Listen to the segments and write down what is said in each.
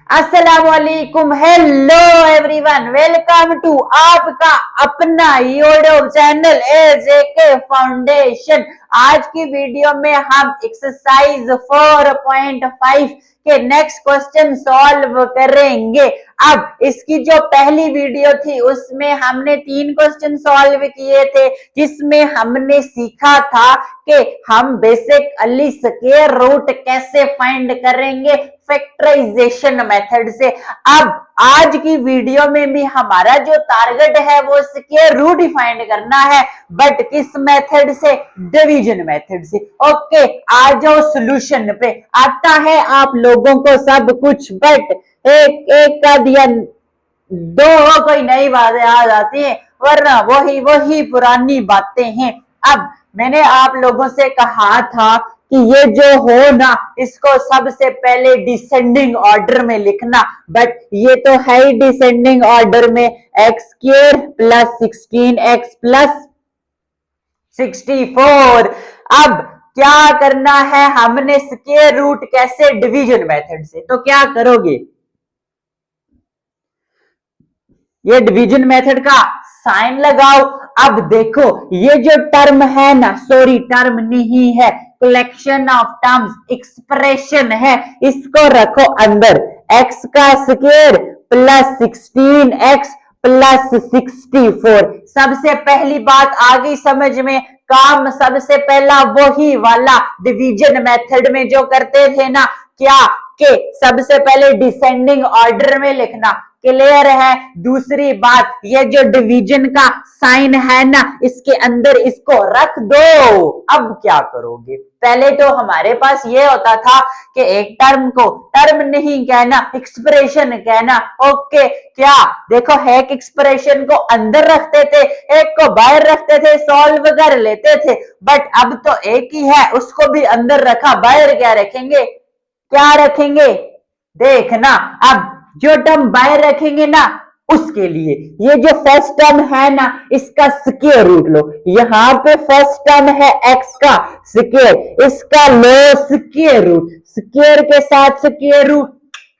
अस्सलामुअलैकुम, hello everyone, welcome to आपका अपना यूट्यूब चैनल एजेके फाउंडेशन। आज की वीडियो में हम एक्सरसाइज 4.5 के नेक्स्ट क्वेश्चन सॉल्व करेंगे। अब इसकी जो पहली वीडियो थी उसमें हमने 3 क्वेश्चन सॉल्व किए थे, जिसमें हमने सीखा था कि हम बेसिकली स्क्वायर रूट कैसे फाइंड करेंगे फैक्टराइजेशन मेथड से। अब आज की वीडियो में भी हमारा जो टारगेट है वो स्क्वायर रूट ही फाइंड करना है, बट किस मेथड से? डिवीजन मेथड से। ओके, आ जाओ सोल्यूशन पे। आता है आप लोगों को सब कुछ, बट एक एक का दिया दो कोई नई बातें आ जाती है, वरना वही वही पुरानी बातें हैं। अब मैंने आप लोगों से कहा था कि ये जो हो ना, इसको सबसे पहले डिसेंडिंग ऑर्डर में लिखना, बट ये तो है ही डिसेंडिंग ऑर्डर में। X square plus 16x plus 64। अब क्या करना है हमने? स्क्वायर रूट कैसे? डिवीजन मेथड से। तो क्या करोगे? ये डिवीजन मेथड का साइन लगाओ। अब देखो ये जो टर्म है ना, सॉरी टर्म नहीं है, कलेक्शन ऑफ टर्म्स, एक्सप्रेशन है, इसको रखो अंदर। x का स्क्वायर प्लस 16x प्लस 64। सबसे पहली बात आ गई समझ में। काम सबसे पहला वही वाला डिवीजन मेथड में जो करते थे ना, क्या के सबसे पहले डिसेंडिंग ऑर्डर में लिखना। क्लियर है? दूसरी बात, ये जो डिवीजन का साइन है ना, इसके अंदर इसको रख दो। अब क्या करोगे? पहले तो हमारे पास ये होता था कि एक टर्म को टर्म नहीं कहना, एक्सप्रेशन कहना। ओके, क्या देखो, एक एक्सप्रेशन को अंदर रखते थे, एक को बाहर रखते थे, सॉल्व कर लेते थे, बट अब तो एक ही है, उसको भी अंदर रखा, बाहर क्या रखेंगे? क्या रखेंगे? देखना, अब जो टर्म बाहर रखेंगे ना, उसके लिए ये जो फर्स्ट टर्म है ना, इसका स्क्वायर रूट लो। यहां पे फर्स्ट टर्म है x का स्क्वायर, इसका लो स्क्वायर रूट। स्क्वायर के साथ स्क्वायर रूट,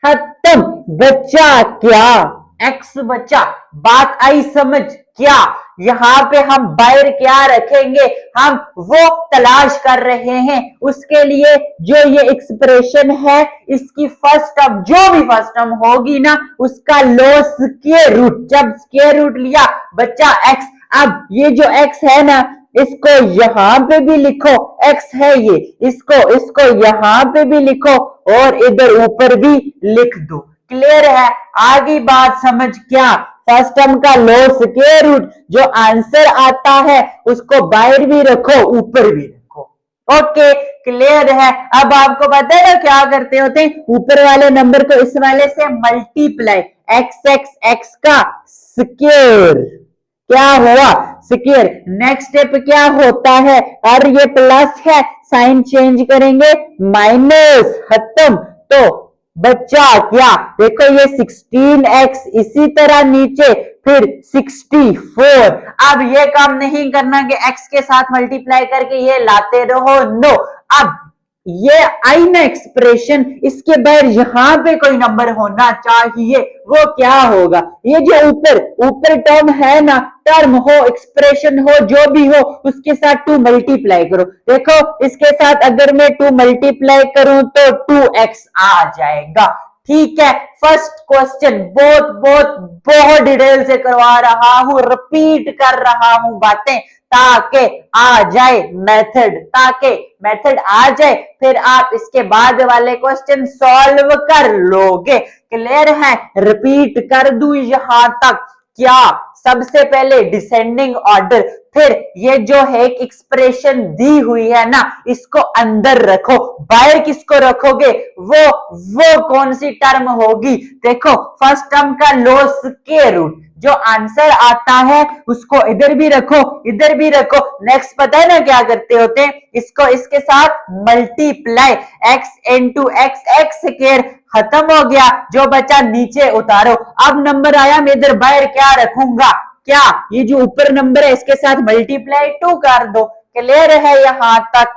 खत्म। बचा क्या? x बचा। बात आई समझ? क्या यहां पे हम बाहर क्या रखेंगे? हम वो तलाश कर रहे हैं। उसके लिए जो ये एक्सप्रेशन है, इसकी फर्स्ट टर्म, जो भी फर्स्ट टर्म होगी ना, उसका लो स्क्वायर रूट। जब स्क्वायर रूट लिया, बच्चा x। अब ये जो x है ना, इसको यहां पे भी लिखो, x है ये, इसको यहां पे भी लिखो और इधर ऊपर भी लिख दो। क्लियर है? आगे बात समझ? क्या फर्स्ट टर्म का लो स्क्वायर रूट, जो आंसर आता है उसको बाहर भी रखो, ऊपर भी रखो। ओके, क्लियर है? अब आपको पता है ना क्या करते होते हैं? ऊपर वाले नंबर को इस वाले से मल्टीप्लाई, x का स्क्वायर, क्या हुआ? स्क्वायर। नेक्स्ट स्टेप क्या होता है? और ये प्लस है, साइन चेंज करेंगे, माइनस, खत्म। तो बच्चा क्या? देखो ये 16x, इसी तरह नीचे फिर 64। अब ये काम नहीं करना कि x के साथ मल्टीप्लाई करके ये लाते रहो, नो। अब ये आई ना एक्सप्रेशन, इसके बाद यहां पे कोई नंबर होना चाहिए। वो क्या होगा? ये जो ऊपर टर्म है ना, टर्म हो, एक्सप्रेशन हो, जो भी हो, उसके साथ 2 मल्टीप्लाई करो। देखो इसके साथ अगर मैं 2 मल्टीप्लाई करूं तो 2x आ जाएगा। ठीक है? फर्स्ट क्वेश्चन बहुत डिटेल से करवा रहा हूं, रिपीट कर रहा हूं बातें, ताकि आ जाए मेथड, आ जाए, फिर आप इसके बाद वाले क्वेश्चन सॉल्व कर लोगे। क्लियर है? रिपीट कर दूं यहां तक? क्या सबसे पहले डिसेंडिंग ऑर्डर, फिर ये जो है एक्सप्रेशन दी हुई है ना, इसको अंदर रखो। बाहर किसको रखोगे? वो कौन सी टर्म होगी? देखो फर्स्ट टर्म का लो स्क्वायर रूट, जो आंसर आता है उसको इधर भी रखो, इधर भी रखो। नेक्स्ट पता है ना क्या करते होते हैं? इसको इसके साथ multiply, x into x square, खत्म हो गया। जो बचा नीचे उतारो। अब नंबर आया, मैं इधर बाहर क्या रखूंगा? क्या ये जो ऊपर नंबर है इसके साथ मल्टीप्लाई 2 कर दो। क्लियर है यहां तक?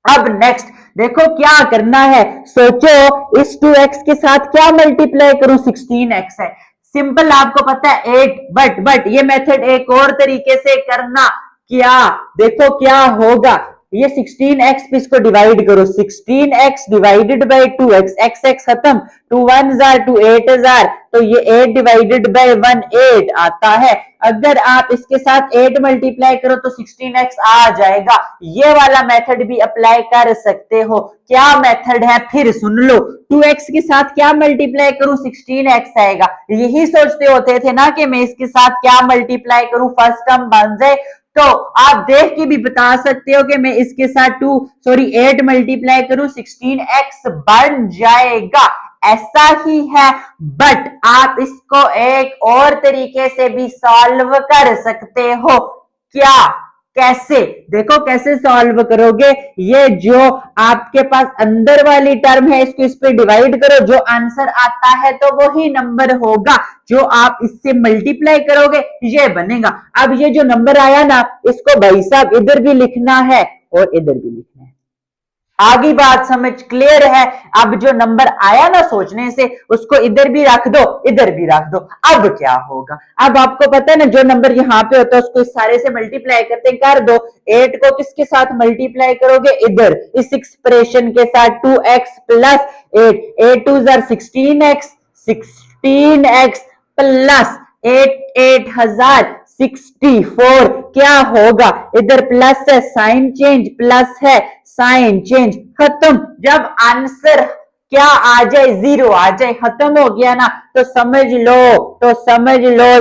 अब नेक्स्ट देखो क्या करना है, सोचो इस 2x के साथ क्या मल्टीप्लाई करूं, 16x है, सिंपल आपको पता है 8, बट ये मेथड एक और तरीके से करना, क्या देखो क्या होगा, ये 16x पे इसको डिवाइड करो, 16x divided by 2x, x खत्म, 2 1 2 8 तो ये 8 डिवाइडेड बाई 1 8 आता है। अगर आप इसके साथ 8 मल्टीप्लाई करो तो 16x आ जाएगा। ये वाला मेथड भी अप्लाई कर सकते हो। क्या मेथड है फिर सुन लो, 2x के साथ क्या मल्टीप्लाई करूं, 16x आएगा। यही सोचते होते थे ना कि मैं इसके साथ क्या मल्टीप्लाई करूं, फर्स्ट टर्म बन जाए, तो आप देख के भी बता सकते हो कि मैं इसके साथ 8 मल्टीप्लाई करूं, 16x बन जाएगा। ऐसा ही है, बट आप इसको एक और तरीके से भी सॉल्व कर सकते हो। क्या, कैसे, देखो कैसे सॉल्व करोगे, ये जो आपके पास अंदर वाली टर्म है इसको इस पे डिवाइड करो, जो आंसर आता है तो वही नंबर होगा, जो आप इससे मल्टीप्लाई करोगे ये बनेगा। अब ये जो नंबर आया ना, इसको भाई साहब इधर भी लिखना है और इधर भी लिखना है। आगे बात समझ क्लियर है। अब जो नंबर आया ना सोचने से, उसको इधर भी रख दो, इधर भी रख दो। अब क्या होगा, अब आपको पता है ना, जो नंबर यहाँ पे होता है उसको इस सारे से मल्टीप्लाई करते कर दो। 8 को किसके साथ मल्टीप्लाई करोगे, इधर इस एक्सप्रेशन के साथ, 2x plus 8, 8 2 16x, 16x plus 8 8064, क्या होगा, इधर प्लस है, साइन चेंज, प्लस है, साइन चेंज, खत्म। जब आंसर क्या आ जाए, 0 आ जाए, खत्म हो गया ना, तो समझ लो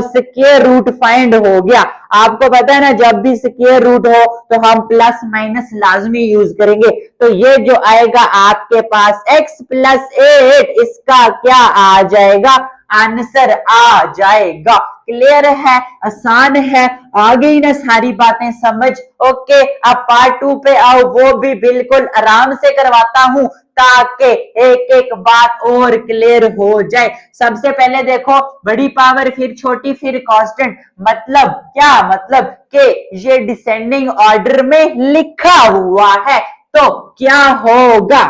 स्क्वायर रूट फाइंड हो गया। आपको पता है ना, जब भी स्क्वायर रूट हो तो हम प्लस माइनस लाजमी यूज करेंगे। तो ये जो आएगा आपके पास x प्लस 8, इसका क्या आ जाएगा, आंसर आ जाएगा। क्लियर है, आसान है, आ गई ना सारी बातें समझ। ओके, अब पार्ट 2 पे आओ, वो भी बिल्कुल आराम से करवाता हूं ताकि एक एक बात और क्लियर हो जाए। सबसे पहले देखो, बड़ी पावर फिर छोटी फिर कांस्टेंट, मतलब क्या, मतलब कि ये डिसेंडिंग ऑर्डर में लिखा हुआ है, तो क्या होगा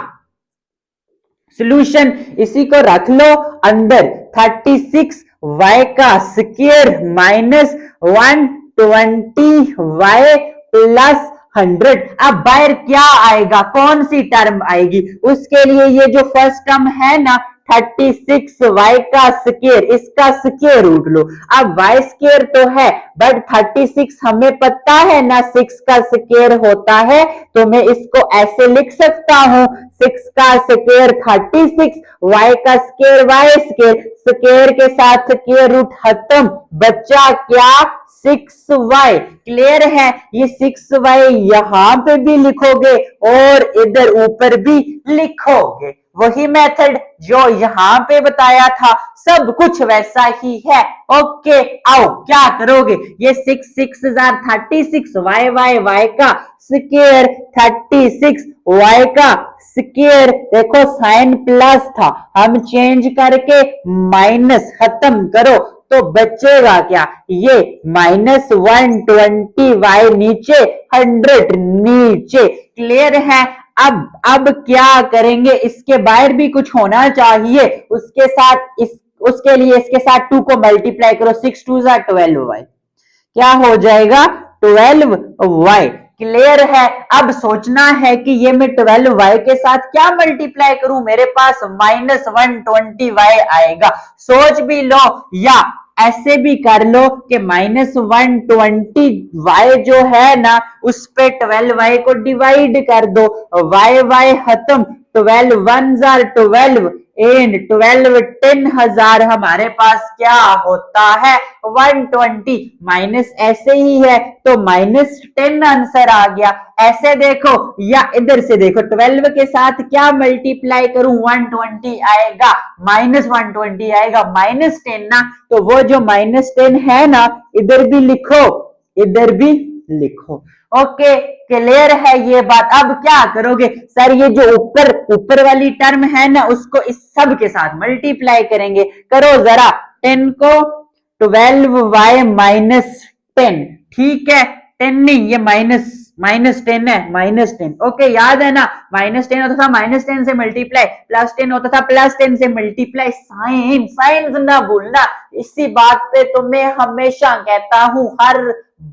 सॉल्यूशन, इसी को रख लो अंदर, 36y का स्क्वायर माइनस 120y प्लस 100। अब बाहर क्या आएगा, कौन सी टर्म आएगी, उसके लिए ये जो फर्स्ट टर्म है ना, 36y का स्क्वायर, इसका स्क्वायर रूट लो। अब y स्क्वायर तो है, बट 36 हमें पता है ना 6 का स्क्वायर होता है, तो मैं इसको ऐसे लिख सकता हूं, 6 का स्क्वायर 36, y का स्क्वायर y स्क्वायर, स्क्वायर के साथ स्क्वायर रूट खत्म, बच्चा क्या, 6y। क्लियर है, ये 6y यहां पे भी लिखोगे और इधर ऊपर भी लिखोगे, वही मेथड जो यहां पे बताया था, सब कुछ वैसा ही है। ओके, आओ क्या करोगे, ये 6 6 36, y का स्क्वायर 36, y का स्क्वायर, देखो साइन प्लस था, हम चेंज करके माइनस, खत्म करो, तो बचेगा क्या, ये माइनस 120y नीचे, 100 नीचे। क्लियर है, अब क्या करेंगे, इसके बाहर भी कुछ होना चाहिए, उसके साथ उसके लिए इसके साथ 2 को मल्टीप्लाई करो, 6 2 12y, क्या हो जाएगा 12y। क्लियर है, अब सोचना है कि ये मैं 12y के साथ क्या मल्टीप्लाई करूं, मेरे पास माइनस 120y आएगा। सोच भी लो या ऐसे भी कर लो कि माइनस 120y जो है ना, उस पे 12y को डिवाइड कर दो, y खत्म, 12 1 12 एंड 12 10,000 हमारे पास क्या होता है 120, माइनस ऐसे ही है तो माइनस 10 आंसर आ गया। ऐसे देखो या इधर से देखो, 12 के साथ क्या मल्टीप्लाई करूं, 120 आएगा, माइनस 120 आएगा, माइनस 10 ना, तो वो जो माइनस 10 है ना, इधर भी लिखो, इधर भी लिखो। ओके, क्लियर है ये बात। अब क्या करोगे, सर ये जो ऊपर वाली टर्म है ना, उसको इस सब के साथ मल्टीप्लाई करेंगे, करो जरा, 10 को 12y माइनस 10, ठीक है, 10 नहीं, ये माइनस -10 है, -10। ओके, याद है ना, -10 होता था -10 से मल्टीप्लाई, +10 होता था +10 से मल्टीप्लाई। साइंस ना भूलना, इसी बात पे तो मैं हमेशा कहता हूं, हर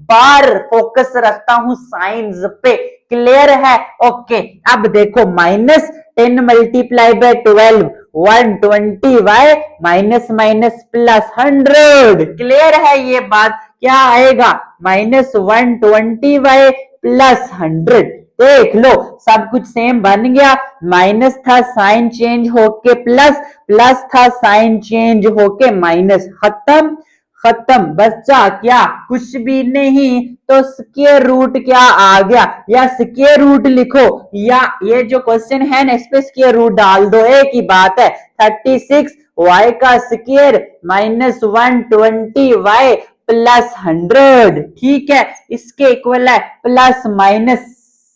बार फोकस रखता हूं साइंस पे। क्लियर है? ओके, अब देखो -10 multiply by 12 120y minus minus plus 100। Clear है ये बात? क्या आएगा? -120y plus 100। देख लो, सब कुछ सेम बन गया। माइनस था, साइन चेंज होके प्लस, प्लस था, साइन चेंज होके माइनस। खत्म खत्म। बच्चा क्या? कुछ भी नहीं। तो स्क्वायर रूट क्या आ गया, या स्क्वायर रूट लिखो, या ये जो क्वेश्चन है ना, इस पे स्क्वायर रूट डाल दो, एक ही बात है। 36y का स्क्वायर माइनस 120y प्लस 100। ठीक है, इसके इक्वल है plus minus.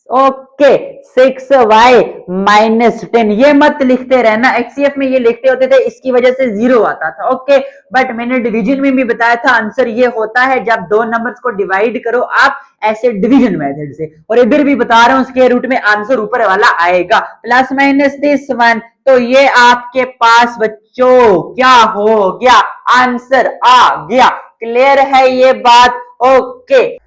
Okay, 6y minus 10। ये मत लिखते रहना, एचसीएफ में ये लिखते होते थे, इसकी वजह से 0 आता था। ओके, बट मैंने डिवीजन में भी बताया था, आंसर ये होता है जब दो नंबर्स को डिवाइड करो आप ऐसे डिवीजन मेथड से। और इधर भी बता रहा हूं, स्क्वायर रूट में आंसर ऊपर वाला आएगा, प्लस माइनस दिस वन। तो ये आपके पास बच्चों क्या हो गया? आंसर आ गया। क्लियर है ये बात? ओके,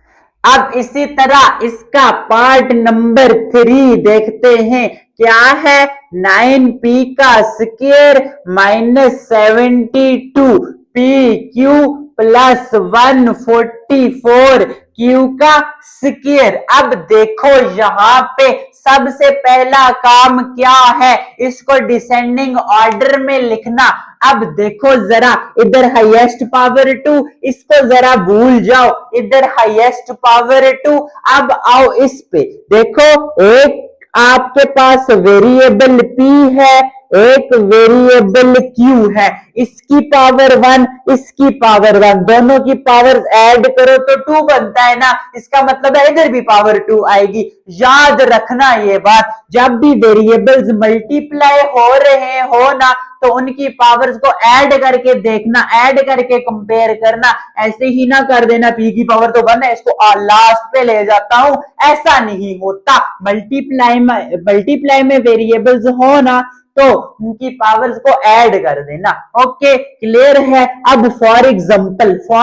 अब इसी तरह इसका पार्ट नंबर 3 देखते हैं। क्या है? 9p का square minus 72 p q plus 144 q का स्क्वायर। अब देखो यहां पे सबसे पहला काम क्या है? इसको डिसेंडिंग ऑर्डर में लिखना। अब देखो जरा, इधर हाईएस्ट पावर 2, इसको जरा भूल जाओ, इधर हाईएस्ट पावर 2। अब आओ इस पे, देखो एक आपके पास वेरिएबल p है, एक वेरिएबल q है, इसकी पावर 1, इसकी पावर 1, दोनों की पावर ऐड करो तो 2 बनता है ना, इसका मतलब है इधर भी पावर 2 आएगी। याद रखना ये बात, जब भी वेरिएबल्स मल्टीप्लाई हो रहे हो ना, तो उनकी पावर्स को ऐड करके देखना, ऐड करके कंपेयर करना। ऐसे ही ना कर देना p की पावर तो 1 है, इसको लास्ट पे ले जाता हूं, ऐसा नहीं होता। मल्टीप्लाई में वेरिएबल्स हो ना, तो उनकी पावर्स को ऐड कर देना। ओके, क्लियर है? अब फॉर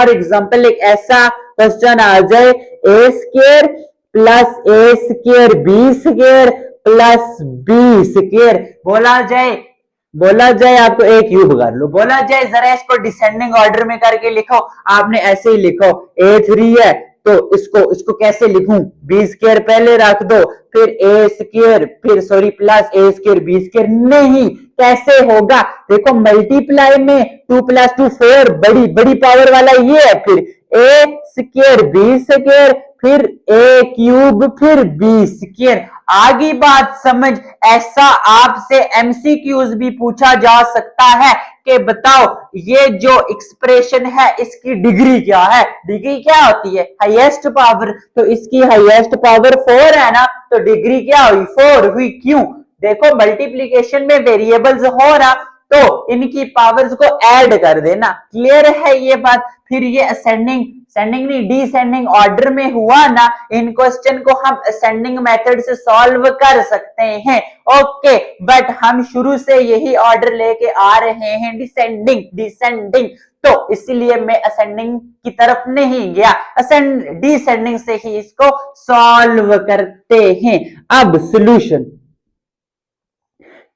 एग्जांपल एक ऐसा क्वेश्चन आ जाए, A square plus A square B square plus B square बोला जाए आपको एक क्यूब कर लो, बोला जाए जरा इसको डिसेंडिंग ऑर्डर में करके लिखो। आपने ऐसे ही लिखो, a3 है तो इसको कैसे लिखूं? बी स्क्वायर पहले रख दो, फिर ए स्क्वायर, फिर sorry plus A square B square. नहीं, कैसे होगा? देखो मल्टीप्लाई में 2 + 2 4, बड़ी पावर वाला ये है, फिर ए स्क्वायर बी स्क्वायर, फिर ए क्यूब, फिर बी स्क्वायर। आगे बात समझ। ऐसा आपसे एमसीक्यूज भी पूछा जा सकता है कि बताओ ये जो एक्सप्रेशन है इसकी डिग्री क्या है? डिग्री क्या होती है? Highest power. तो इसकी हाईएस्ट पावर 4 है ना, तो डिग्री क्या हुई? 4 हुई। क्यों? देखो मल्टीप्लीकेशन में वेरिएबल्स हो ना, तो इनकी पावर्स को ऐड कर देना। क्लियर है ये बात? फिर ये असेंडिंग नहीं डिसेंडिंग ऑर्डर में हुआ ना, इन क्वेश्चन को हम असेंडिंग मेथड से सॉल्व कर सकते हैं। ओके, बट हम शुरू से यही ऑर्डर लेके आ रहे हैं, डिसेंडिंग। तो इसलिए मैं असेंडिंग की तरफ नहीं गया, डिसेंडिंग से ही इसको सॉल्व करते हैं। अब सॉल्यूशन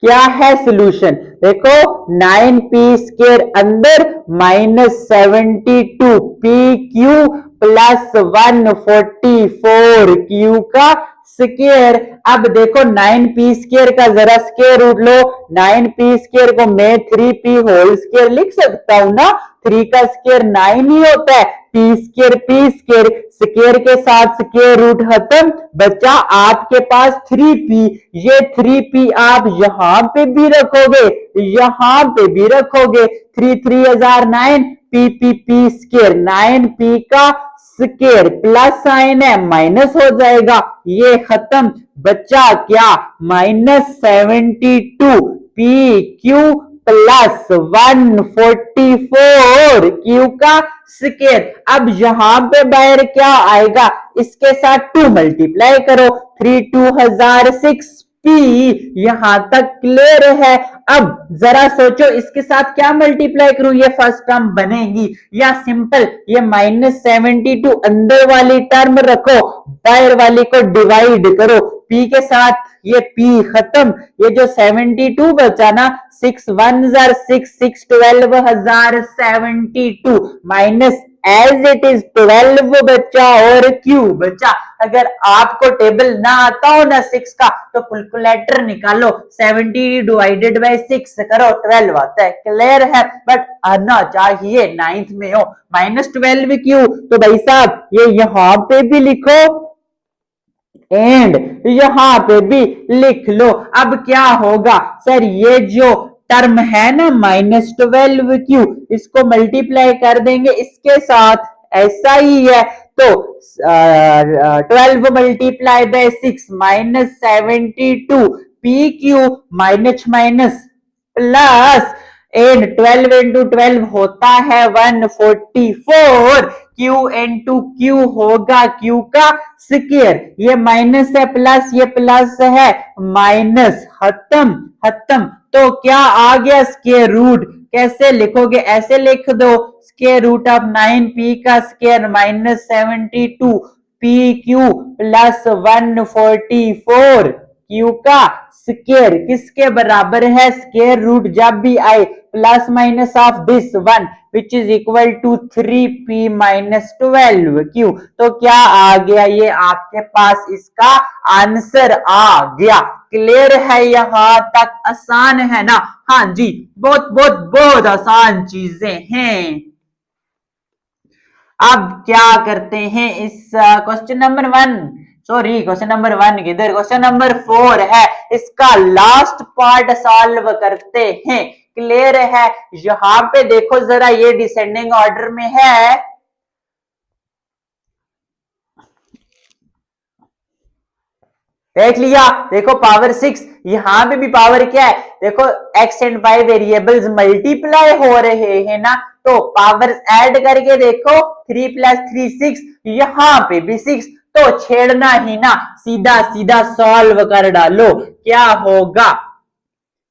क्या है? सॉल्यूशन देखो, 9p स्क्वायर अंदर minus 72 p q plus 144 q का स्क्वायर। अब देखो 9p स्क्वायर का जरा स्क्वायर रूट लो। 9p स्क्वायर को मैं 3p होल स्क्वायर लिख सकता हूं ना, 3 का स्क्वायर 9 ही होता है। p स्क्वायर स्क्वायर के साथ स्क्वायर रूट खत्म, बचा आपके पास 3p। ये 3p आप यहां पे भी रखोगे, यहां पे भी रखोगे। 3 3 हजार 9, p स्क्वायर 9p का स्क्वायर प्लस साइन है, माइनस हो जाएगा, ये खत्म। बचा क्या? -72 पी क्यू प्लस 144 क्यू का स्क्वायर। अब यहां पे बाहर क्या आएगा, इसके साथ 2 मल्टीप्लाई करो, 3 2 हजार 6 पी। यहां तक क्लियर है। अब जरा सोचो इसके साथ क्या मल्टीप्लाई करूं, ये फर्स्ट टर्म बनेगी या सिंपल ये -72 अंदर वाली टर्म रखो, बाहर वाली को डिवाइड करो, पी के साथ ये पी खत्म, ये जो 72 बचा ना, 6 1 6 6 12,072 माइनस एज इट इज 12 बचा और क्यू बचा। अगर आपको टेबल ना आता हो ना 6 का तो कैलकुलेटर निकालो, 70 डिवाइडेड बाय 6 करो, 12 आता है। क्लियर है? बट आना चाहिए 9th में हो। -12 क्यू, तो भाई साहब ये यहां पे भी लिखो एंड यहां पे भी लिख लो। अब क्या होगा सर, ये जो टर्म है ना -12 क्यू, इसको मल्टीप्लाई कर देंगे इसके साथ, ऐसा ही है। तो 12 multiply by 6 -72 p Q minus minus plus and 12 into 12 होता है 144, क्यू इंटू क्यू होगा क्यू का स्क्वायर। ये माइनस है प्लस, ये प्लस है माइनस, खत्म खत्म। तो क्या आ गया स्क्वायर रूट। कैसे लिखोगे, ऐसे लिख दो, स्क्वायर रूट ऑफ 9p का square -72 p q plus 144 q का स्क्वायर किसके बराबर है, स्क्वायर रूट जब भी आए plus minus of this one which is equal to 3p minus 12q। तो क्या आ गया, ये आपके पास इसका आंसर आ गया। क्लियर है? यहां तक आसान है ना? हाँ जी, बहुत बहुत बहुत आसान चीजें हैं। अब क्या करते हैं इस question number 1, sorry question number 1 किधर, क्वेश्चन नंबर 4 है, इसका लास्ट पार्ट सॉल्व करते हैं। क्लियर है? यहां पे देखो जरा, ये डिसेंडिंग ऑर्डर में है, देख लिया। देखो पावर 6, यहां पे भी पावर क्या है, देखो x and y variables multiply हो रहे हैं ना, तो पावर ऐड करके देखो 3 + 3 6, यहां पे भी 6, तो छेड़ना ही ना, सीधा सीधा सॉल्व कर डालो। क्या होगा,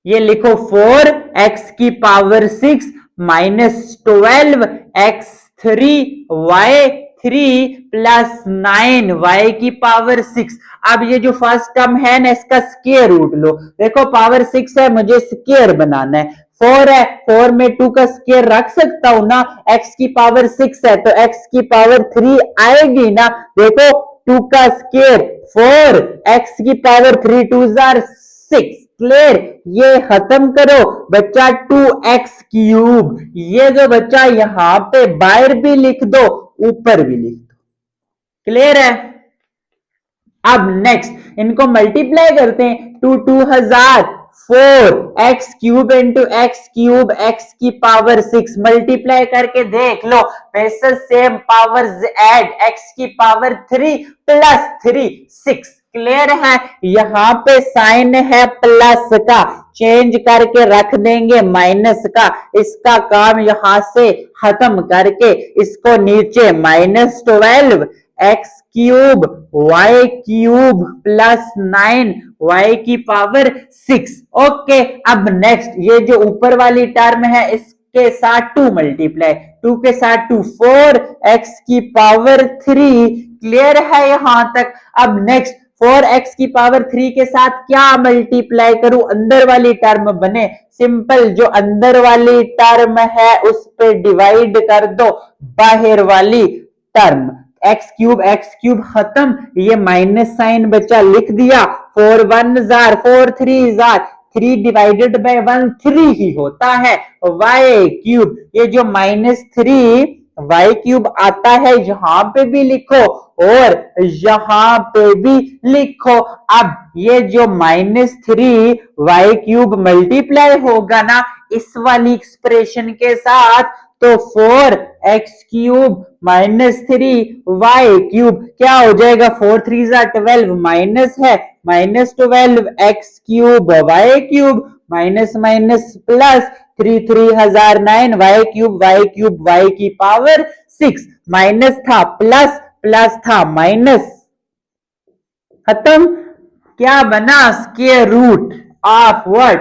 ये लिखो 4x की power 6 minus 12 x3 y3 plus 9 y की पावर 6। अब ये जो फर्स्ट टर्म है ना, इसका स्क्वायर रूट लो। देखो पावर 6 है, मुझे स्क्वायर बनाना है। 4 है, 4 में 2 का स्क्वायर रख सकता हूं ना, x की पावर 6 है तो x की पावर 3 आएगी ना। देखो 2 का स्क्वायर 4, x की पावर 3 2 6। क्लियर? ये खत्म करो, बच्चा 2x क्यूब। ये जो बच्चा यहां पे बाहर भी लिख दो, ऊपर भी लिख दो। क्लियर है? अब नेक्स्ट इनको मल्टीप्लाई करते हैं, 2 2000 4x cube into x cube x की पावर 6 मल्टीप्लाई करके देख लो, वैसे सेम पावर ऐड x की पावर 3 प्लस 3 6। क्लियर है? यहां पे साइन है प्लस का, चेंज करके रख देंगे माइनस का। इसका काम यहां से खत्म करके इसको नीचे -12 x cube y cube plus 9 y की पावर 6। ओके, अब नेक्स्ट ये जो ऊपर वाली टर्म है इसके साथ 2 मल्टीप्लाई, 2 के साथ 2 4 एक्स की पावर 3। क्लियर है यहां तक? अब नेक्स्ट 4x की पावर 3 के साथ क्या मल्टीप्लाई करूं, अंदर वाली टर्म बने, सिंपल जो अंदर वाली टर्म है उस पे डिवाइड कर दो बाहर वाली टर्म, एक्स क्यूब खत्म, ये माइनस साइन बचा, लिख दिया। 4 1 जार 4 3 जार, 3 डिवाइडेड बाय 1 3 ही होता है। y क्यूब, ये जो -3 y क्यूब आता है यहां पे भी लिखो और यहां पे भी लिखो। अब ये जो -3 y क्यूब मल्टीप्लाई होगा ना इस वाली एक्सप्रेशन के साथ, तो 4x क्यूब -3 y क्यूब क्या हो जाएगा, 4 3 12 माइनस है, -12 x cube y cube minus minus plus 3 3009 y cube y की पावर 6 माइनस था प्लस प्लस था माइनस, खत्म। क्या बना? Square root of what?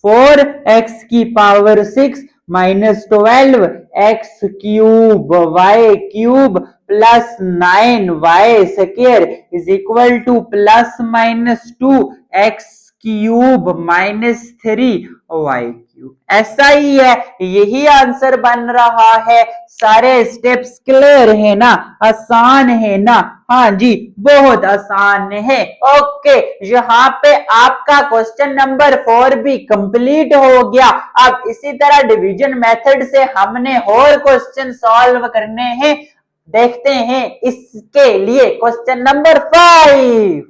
4x की power 6 minus 12 x cube y cube plus 9 y square is equal to plus minus 2 x cube minus 3 y cube. ऐसा ही है, यही आंसर बन रहा है। सारे स्टेप्स क्लियर है ना? आसान है ना? हाँ जी, बहुत आसान है। ओके, यहाँ पे आपका क्वेश्चन नंबर 4 भी कंप्लीट हो गया। अब इसी तरह डिवीजन मेथड से हमने और क्वेश्चन सॉल्व करने हैं। देखते हैं इसके लिए क्वेश्चन नंबर 5।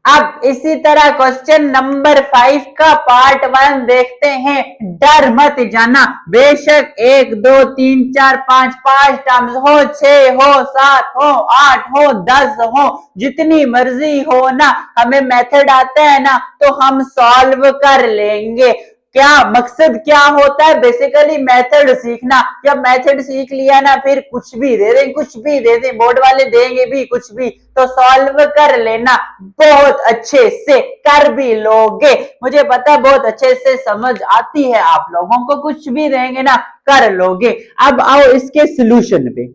अब इसी तरह क्वेश्चन नंबर 5 का पार्ट 1 देखते हैं। डर मत जाना, बेशक 1 2 3 4 5 5 टर्म्स हो, 6 हो, 7 हो, 8 हो, 10 हो, जितनी मर्जी हो ना, हमें मेथड आता है ना तो हम सॉल्व कर लेंगे। क्या मकसद क्या होता है? बेसिकली मेथड सीखना। जब मेथड सीख लिया ना, फिर कुछ भी दे दें, कुछ भी दे दें, बोर्ड वाले देंगे भी कुछ भी, तो सॉल्व कर लेना, बहुत अच्छे से कर भी लोगे। मुझे पता है बहुत अच्छे से समझ आती है आप लोगों को, कुछ भी देंगे ना कर लोगे। अब आओ इसके सॉल्यूशन पे।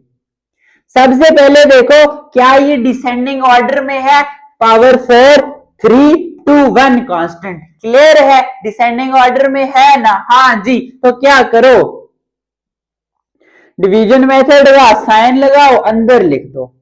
सबसे पहले देखो, क्या ये डिसेंडिंग ऑर्डर में है? Power 4 3 2 1 constant. क्लियर है? डिसेंडिंग ऑर्डर में है ना? हाँ जी। तो क्या करो, डिवीजन मेथड का साइन लगाओ, अंदर लिख दो।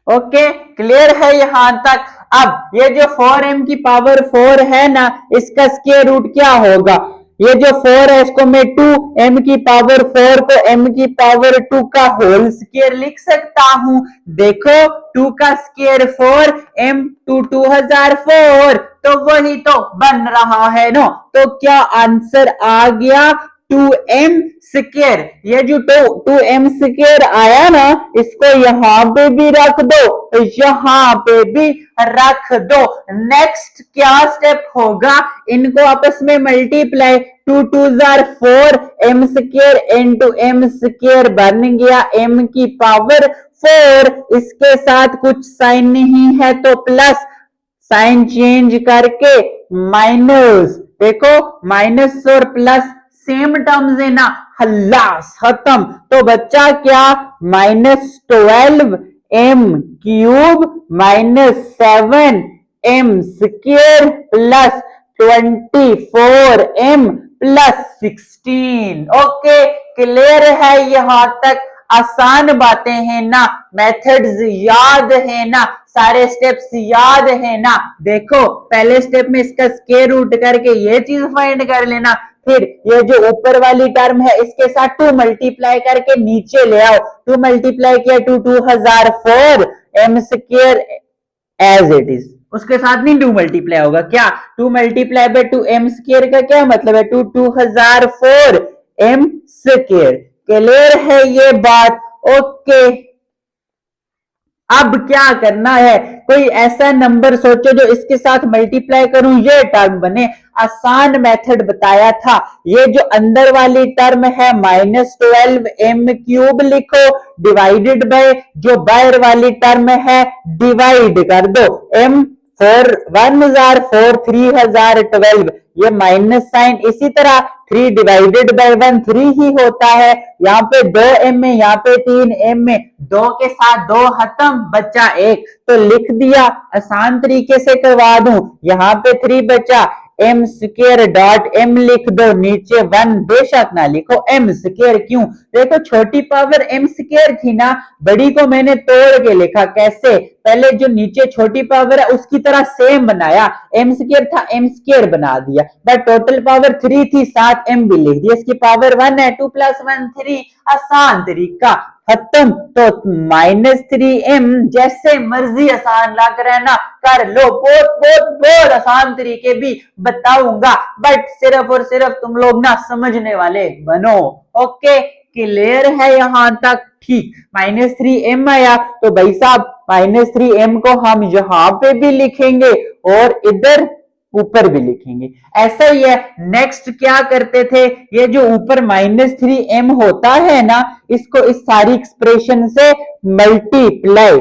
ओके, क्लियर है यहां तक? अब ये जो 4m की पावर 4 है ना, इसका स्क्वायर रूट क्या होगा? ये जो 4 है इसको मैं 2m की पावर 4 को m की पावर 2 का होल स्क्वायर लिख सकता हूं। देखो 2 का स्क्वायर 4, m 2 2004, तो वही तो बन रहा है ना। तो क्या आंसर आ गया? 2m square. ये जो 2m स्क्वायर आया ना, इसको यहां पे भी रख दो, यहां पे भी रख दो। नेक्स्ट क्या स्टेप होगा? इनको आपस में multiply, 2 2 4 m square into m square बन गया m की पावर 4। इसके साथ कुछ साइन नहीं है तो प्लस, साइन चेंज करके माइनस। देखो माइनस और प्लस सेम टर्म्स है ना, हल्लास खत्म। तो बच्चा क्या? -12m cube -7m square plus 24m plus 16। Okay, clear है यहां तक? आसान बातें हैं ना, मेथड्स याद है ना, सारे स्टेप्स याद है ना। देखो पहले स्टेप में इसका स्क्वायर रूट करके ये चीज फाइंड कर लेना, फिर ये जो ऊपर वाली टर्म है इसके साथ 2 मल्टीप्लाई करके नीचे ले आओ। 2 मल्टीप्लाई किया 2 2004 m square as it is, उसके साथ नहीं 2 मल्टीप्लाई होगा क्या? 2 मल्टीप्लाई बाय 2 m स्क्वायर का क्या मतलब है? 2 2004 m स्क्वायर। क्लियर है ये बात? ओके, अब क्या करना है? कोई ऐसा नंबर सोचो जो इसके साथ मल्टीप्लाई करूं ये टर्म बने। आसान मेथड बताया था। ये जो अंदर वाली टर्म है -12m क्यूब लिखो, डिवाइडेड बाय जो बाहर वाली टर्म है डिवाइड कर दो। m 4 1 4 3012, ये माइनस साइन, इसी तरह 3 डिवाइडेड बाय 1 3 ही होता है। यहाँ पे 2m है, यहाँ पे 3m है, 2 के साथ 2 खत्म, बचा 1, तो लिख दिया। आसान तरीके से करवा दूं, यहाँ पे 3 बचा, m स्क्वायर डॉट m लिख दो, नीचे 1 बेशक ना लिखो, m स्क्वायर क्यों? देखो छोटी पावर m स्क्वायर थी ना, बड़ी को मैंने तोड़ के लिखा। कैसे? पहले जो नीचे छोटी पावर है उसकी तरह सेम बनाया, m स्क्वायर था m स्क्वायर बना दिया, बट टोटल पावर 3 थी, साथ m भी लिख दिया, इसकी पावर 1 है, 2 + 1 3। आसान तरीका खत्म। तो -3m, जैसे मर्जी आसान लग रहा है ना कर लो, बहुत बहुत बहुत आसान तरीके भी बताऊंगा, बट सिर्फ और सिर्फ तुम लोग ना समझने वाले बनो। ओके, क्लियर है यहां तक? ठीक, -3m आया तो भाई साहब -3m को हम यहां पे भी लिखेंगे और इधर ऊपर भी लिखेंगे। ऐसा ही है। नेक्स्ट क्या करते थे, ये जो ऊपर -3m होता है ना, इसको इस सारी एक्सप्रेशन से मल्टीप्लाई,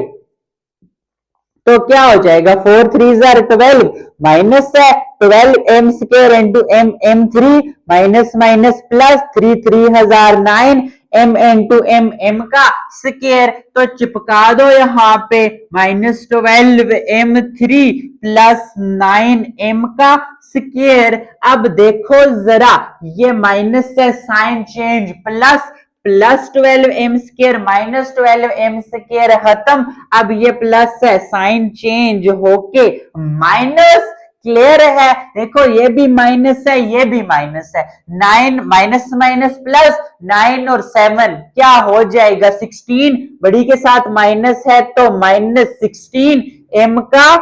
तो क्या हो जाएगा, 4 3 12 माइनस है 12m square into m3 minus minus plus 3 3009 m into m का स्क्वायर, तो चिपका दो यहाँ पे -12m3 प्लस 9m का स्क्वायर। अब देखो जरा, ये माइनस से sign change, plus +12m square -12m square खत्म। अब ये प्लस है, साइन चेंज होके माइनस। क्लियर है? देखो ये भी माइनस है, ये भी माइनस है। 9 माइनस माइनस प्लस 9 और 7 क्या हो जाएगा, 16। बड़ी के साथ माइनस है तो -16m का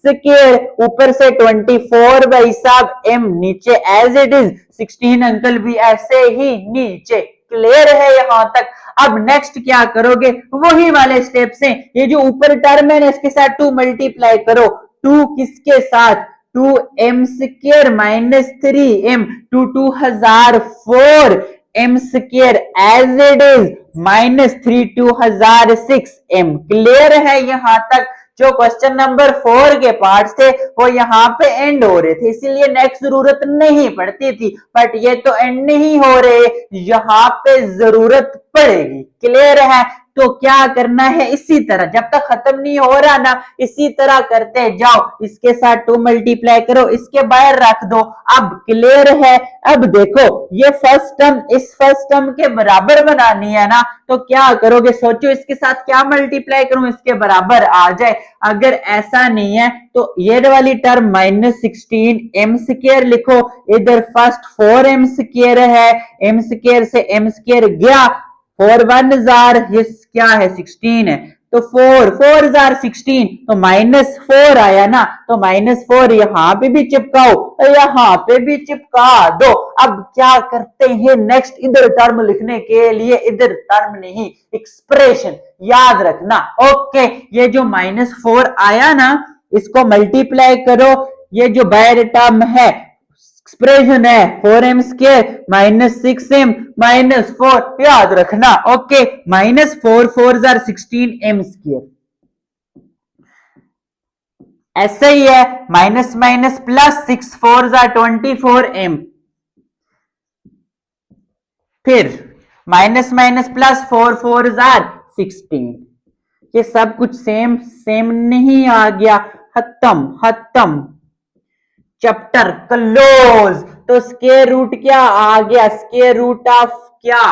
स्क्वायर, ऊपर से 24 भाई साहब m नीचे एज इट इज, 16 अंकल भी ऐसे ही नीचे। क्लियर है यहां तक? अब नेक्स्ट क्या करोगे, वही वाले स्टेप से, ये जो ऊपर टर्म है ना इसके साथ 2 मल्टीप्लाई करो। 2 किसके साथ, 2m square minus 3m, 2 2004 m square as it is -3 2006m। Clear है यहां तक? जो क्वेश्चन नंबर 4 के पार्ट्स थे वो यहाँ पे एंड हो रहे थे, इसीलिए नेक्स्ट जरूरत नहीं पड़ती थी, बट ये तो एंड नहीं हो रहे, यहाँ पे जरूरत पड़ेगी। क्लियर है? तो क्या करना है, इसी तरह जब तक खत्म नहीं हो रहा ना, इसी तरह करते जाओ। इसके साथ 2 मल्टीप्लाई करो, इसके बाहर रख दो। अब क्लियर है? अब देखो ये फर्स्ट टर्म इस फर्स्ट टर्म के बराबर बनानी है ना, तो क्या करोगे, सोचो इसके साथ क्या मल्टीप्लाई करूं इसके बराबर आ जाए। अगर ऐसा नहीं है तो ये वाली टर्म -16m स्क्वायर लिखो, इधर फर्स्ट 4m स्क्वायर है, m स्क्वायर से m स्क्वायर गया, 4 1 जार, ये क्या है 16 है, तो 4 4 जार 16, तो -4 आया ना, तो -4 यहाँ पे भी चिपकाओ, तो यहाँ पे भी चिपका दो। अब क्या करते हैं नेक्स्ट, इधर टर्म लिखने के लिए, इधर टर्म नहीं एक्सप्रेशन याद रखना। ओके, ये जो -4 आया ना, इसको मल्टीप्लाई करो, ये जो बाहर टर्म है एक्सप्रेशन है 4m स्क्वायर -6m -4, याद रखना। ओके, -4 4 जार 16m स्क्वायर, ऐसे ही है, minus minus plus 6 4 jar 24m, फिर माइनस माइनस प्लस 4 4 जार 16, ये सब कुछ सेम सेम नहीं आ गया, खत्म खत्म, चैप्टर क्लोज। तो स्क्वायर रूट क्या आ गया, स्क्वायर रूट ऑफ क्या,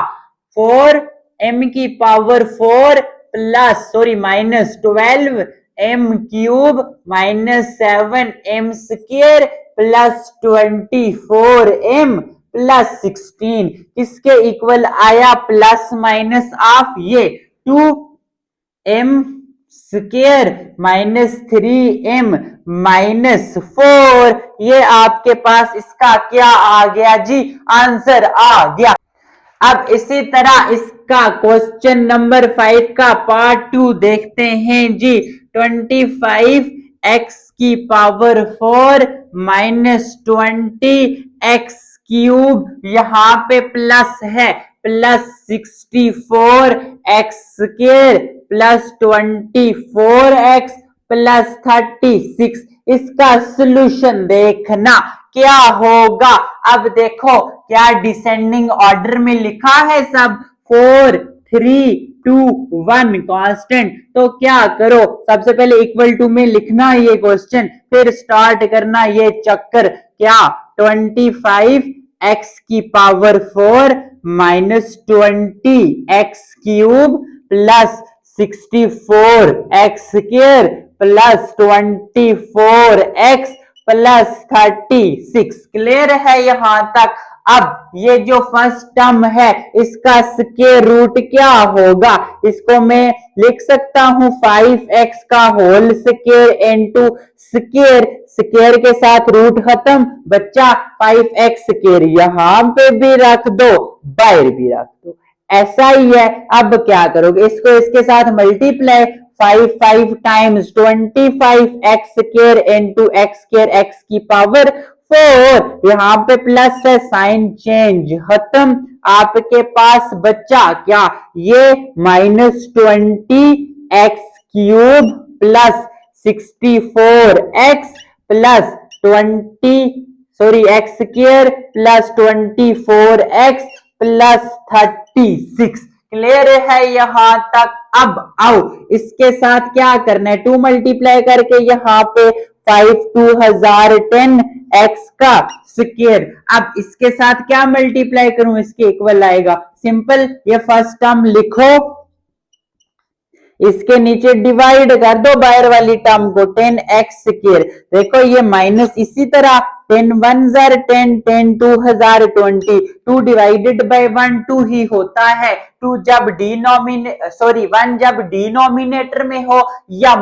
4m की पावर 4 plus -12m cube -7m square plus 24m plus 16, किसके इक्वल आया, प्लस माइनस ऑफ ये 2m स्क्वायर -3m -4, ये आपके पास इसका क्या आ गया जी, आंसर आ गया। अब इसी तरह इसका क्वेश्चन नंबर 5 का पार्ट 2 देखते हैं जी। 25x की पावर 4 -20x क्यूब, यहाँ पे प्लस है, plus 64x square plus 24x plus 36, इसका सॉल्यूशन देखना क्या होगा। अब देखो क्या डिसेंडिंग ऑर्डर में लिखा है सब, 4 3 2 1 कांस्टेंट, तो क्या करो, सबसे पहले इक्वल टू में लिखना ये क्वेश्चन, फिर स्टार्ट करना ये चक्कर। क्या, 25x की पावर 4 -20x cube plus 64x square plus 24x plus 36। Clear है यहां तक? अब ये जो फर्स्ट टर्म है इसका स्क्वायर रूट क्या होगा, इसको मैं लिख सकता हूं 5x का whole square into square, square के साथ रूट खत्म, बच्चा 5x स्क्वायर, यहां पे भी रख दो बाहर भी रख दो, ऐसा ही है। अब क्या करोगे, इसको इसके साथ multiply, 5 times 25x² into x² x की पावर 4, यहाँ पे प्लस है, साइन चेंज खत्म। आपके पास बचा क्या, ये -20x³ plus 64x plus 20 plus 24x plus 36। Clear है यहां तक। अब आओ इसके साथ क्या करना है, 2 मल्टीप्लाई करके यहाँ पे 5 2010 x का स्क्वायर। अब इसके साथ क्या मल्टीप्लाई करूं, इसके इक्वल आएगा। सिंपल, ये फर्स्ट टर्म लिखो, इसके नीचे डिवाइड कर दो बाहर वाली टर्म को, 10x²। देखो ये माइनस, इसी तरह 10 1 10, 10 2 20, 2 डिवाइडेड बाय 1 2 ही होता है। 2 जब वन जब डिनोमिनेटर में हो या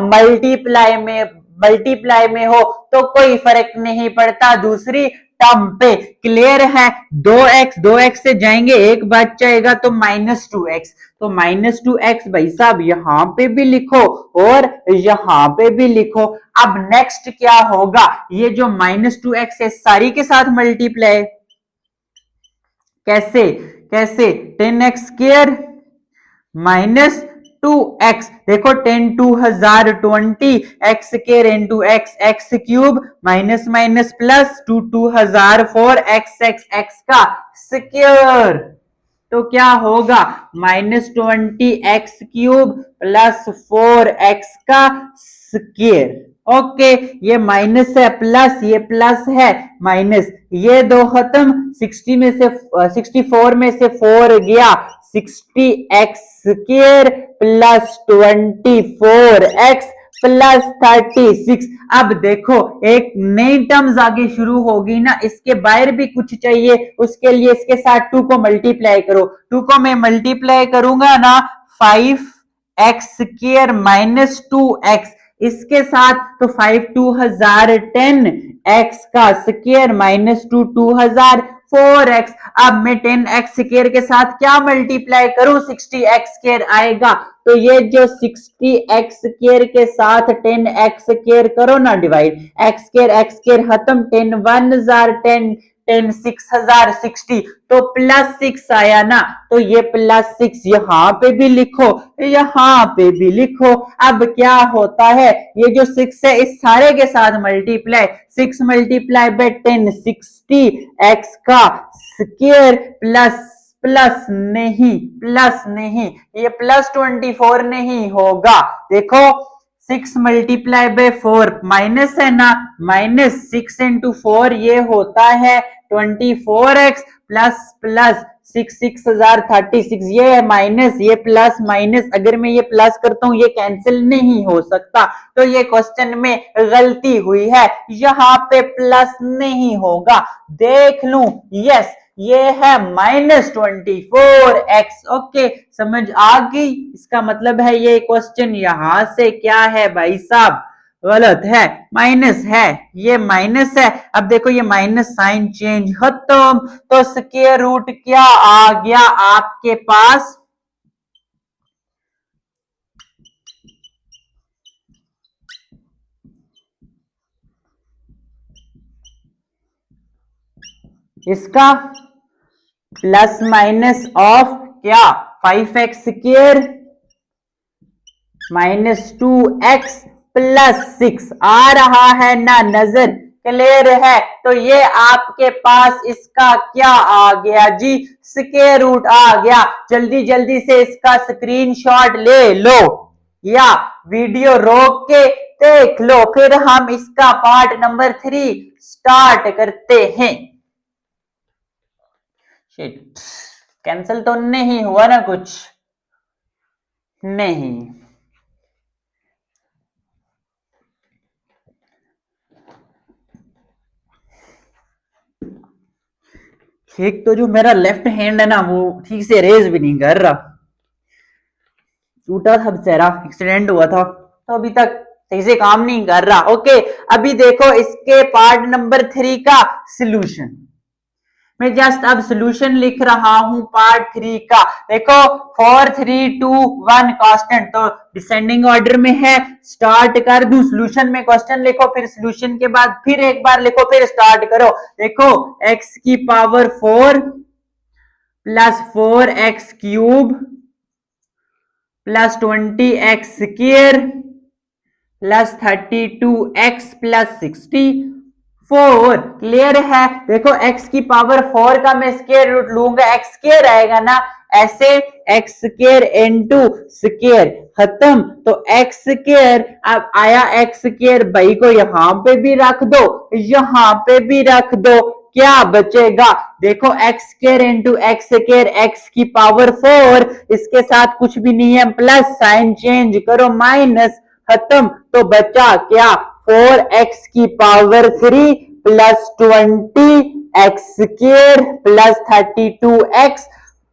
मल्टीप्लाई में हो तो कोई फर्क नहीं पड़ता दूसरी टर्म पे। क्लियर है, 2x से जाएंगे, एक बच जाएगा तो -2x, तो -2x भाई साहब यहां पे भी लिखो और यहां पे भी लिखो। अब नेक्स्ट क्या होगा, ये जो -2x है सारी के साथ मल्टीप्लाई, कैसे कैसे, 10x² -2x, देखो 10 2020 x² into x³ minus minus plus 2 2004 x का स्क्वायर, तो क्या होगा -20x³ प्लस 4x का स्क्वायर। ओके, ये माइनस है प्लस, ये प्लस है माइनस, ये दो खत्म, 64 में से 4 गया, 60x² प्लस 24x प्लस 36। अब देखो एक नई टर्म्स आगे शुरू होगी ना, इसके बाहर भी कुछ चाहिए, उसके लिए इसके साथ 2 को मल्टीप्लाई करो। 2 को मैं मल्टीप्लाई करूंगा ना, 5x² माइनस 2x, इसके साथ तो 5 2010 x का स्क्वायर माइनस 2 2004x। अब मैं 10x² के साथ क्या मल्टीप्लाई करूं, 60x² आएगा, तो ये जो 60x² के साथ 10x² करो ना डिवाइड, x² खत्म, 10 1 10 10 6060, तो +6 आया ना, तो ये +6 यहाँ पे भी लिखो, यहाँ पे भी लिखो। अब क्या होता है, ये जो 6 है इस सारे के साथ मल्टीप्लाई, 6 मल्टीप्लाई बाय 10 60x का स्क्वायर प्लस नहीं, ये +24 नहीं होगा। देखो 6 मल्टीप्लाई बाय 4 माइनस है ना, -6 इंटू 4 ये होता है 24x प्लस 6036, ये है माइनस, ये प्लस माइनस, अगर मैं ये प्लस करता हूं ये कैंसिल नहीं हो सकता, तो ये क्वेश्चन में गलती हुई है, यहाँ पे प्लस नहीं होगा। देख लूं, यस ये है -24x। ओके, समझ आ गई, इसका मतलब है ये क्वेश्चन यहां से क्या है भाई साहब, गलत है, माइनस है, ये माइनस है। अब देखो ये माइनस साइन चेंज खत्म, तो स्क्वायर रूट क्या आ गया आपके पास, इसका प्लस माइनस ऑफ क्या, 5x² -2x प्लस 6 आ रहा है ना नजर, क्लियर है। तो ये आपके पास इसका क्या आ गया जी, स्क्वायर रूट आ गया। जल्दी जल्दी से इसका स्क्रीनशॉट ले लो या वीडियो रोक के देख लो, फिर हम इसका पार्ट नंबर 3 स्टार्ट करते हैं। शिट, कैंसिल तो नहीं हुआ ना कुछ, नहीं, एक तो जो मेरा लेफ्ट हैंड है ना वो ठीक से रेज भी नहीं कर रहा, टूटा था बेचारा, एक्सीडेंट हुआ था, तो अभी तक सही से काम नहीं कर रहा। ओके, अभी देखो इसके पार्ट नंबर 3 का सॉल्यूशन। मैं जस्ट अब सोल्यूशन लिख रहा हूं पार्ट 3 का। देखो 4 3 2 1 कांस्टेंट, तो डिसेंडिंग ऑर्डर में है। स्टार्ट कर दूं, सोल्यूशन में क्वेश्चन लिखो, फिर सोल्यूशन के बाद फिर एक बार लिखो, फिर स्टार्ट करो। देखो x की पावर 4 plus 4x cube plus 20x square plus 32x plus 64। Clear है। देखो x की पावर 4 का मैं स्क्वायर रूट लूंगा, x स्क्वायर आएगा ना, ऐसे x स्क्वायर इनटू स्क्वायर खत्म। तो x स्क्वायर अब आया, x स्क्वायर भाई को यहां पे भी रख दो, यहां पे भी रख दो, क्या बचेगा? देखो x square into x square, x की पावर 4, इसके साथ कुछ भी नहीं है, प्लस साइन चेंज करो, माइनस खत्म। तो बचा क्या? 4x की power 3 plus 20x square plus 32x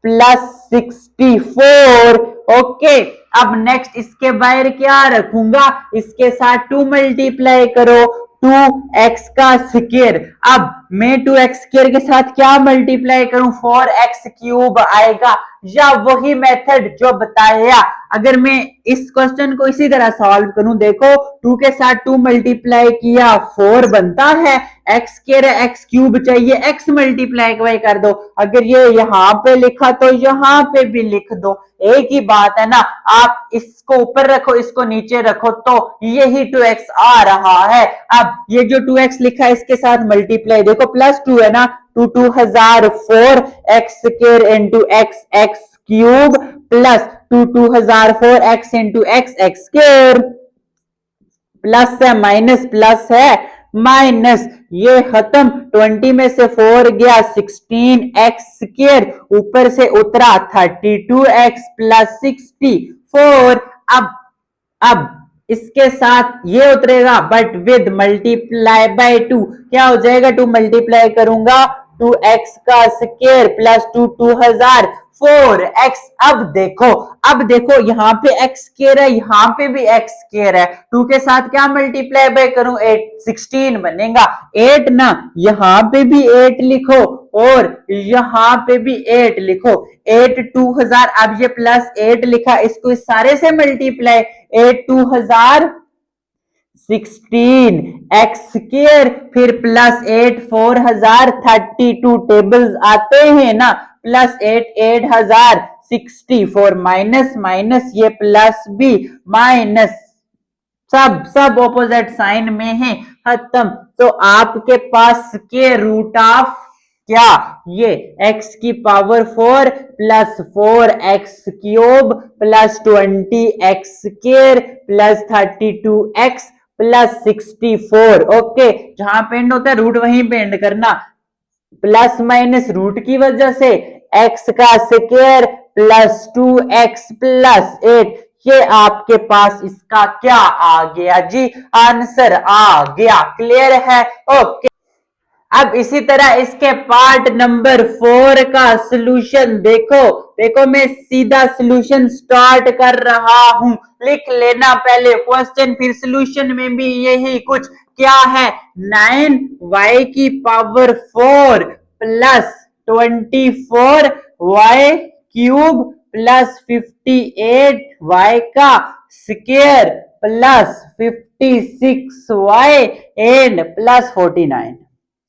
plus 64। Okay, अब नेक्स्ट इसके बाहर क्या रखूंगा? इसके साथ 2 मल्टीप्लाई करो, 2x का स्क्वायर। अब मैं 2x स्क्वायर के साथ क्या मल्टीप्लाई करूं? 4x क्यूब आएगा, या वही मेथड जो बताया। अगर मैं इस क्वेश्चन को इसी तरह सॉल्व करूं, देखो 2 के साथ 2 मल्टीप्लाई किया 4 बनता है, x स्क्वायर x क्यूब चाहिए, x मल्टीप्लाई कर दो। अगर ये यहां पे लिखा तो यहां पे भी लिख दो, एक ही बात है ना। आप इसको ऊपर रखो, इसको नीचे रखो, तो यही 2x आ रहा है। अब ये जो 2x लिखा है इसके साथ मल्टीप्लाई, देखो प्लस 2 है ना, 2 2004 x square into x x cube plus 2 2004 x into x x square, plus है माइनस प्लस है माइनस, ये खत्म। 20 में से 4 गया, 16x स्क्वायर, ऊपर से उतरा 32x प्लस 64। अब इसके साथ ये उतरेगा, बट विद मल्टीप्लाई बाय 2, क्या हो जाएगा? 2 मल्टीप्लाई करूंगा, 2x का स्क्वायर प्लस 2 2004x। अब देखो यहां पे x स्क्वायर है, यहां पे भी x स्क्वायर है, 2 के साथ क्या मल्टीप्लाई बाय करूं? 8, 16 बनेगा, 8 ना, यहां पे भी 8 लिखो और यहां पे भी 8 लिखो, 8 2000। अब ये प्लस 8 लिखा, इसको इस सारे से मल्टीप्लाई, 8 2000 16 x स्क्वायर, फिर प्लस 8 4032, टेबल्स आते हैं ना, प्लस 8 8064, माइनस माइनस ये प्लस भी माइनस, सब ऑपोजिट साइन में है, खत्म। तो आपके पास स्क्वायर रूट ऑफ क्या? ये x की पावर 4 plus 4x cube plus 20x square plus 32x plus 64। Okay, जहां पे एंड होता है रूट वहीं पे एंड करना, प्लस माइनस रूट की वजह से x का स्क्वायर प्लस 2x प्लस 8, ये आपके पास इसका क्या आ गया जी? आंसर आ गया। क्लियर है? ओके, अब इसी तरह इसके पार्ट नंबर 4 का सॉल्यूशन देखो मैं सीधा सॉल्यूशन स्टार्ट कर रहा हूं, लिख लेना पहले क्वेश्चन, फिर सॉल्यूशन में भी यही कुछ। क्या है? 9y की पावर 4 plus 24y cube plus 58y का square plus 56y and plus 49।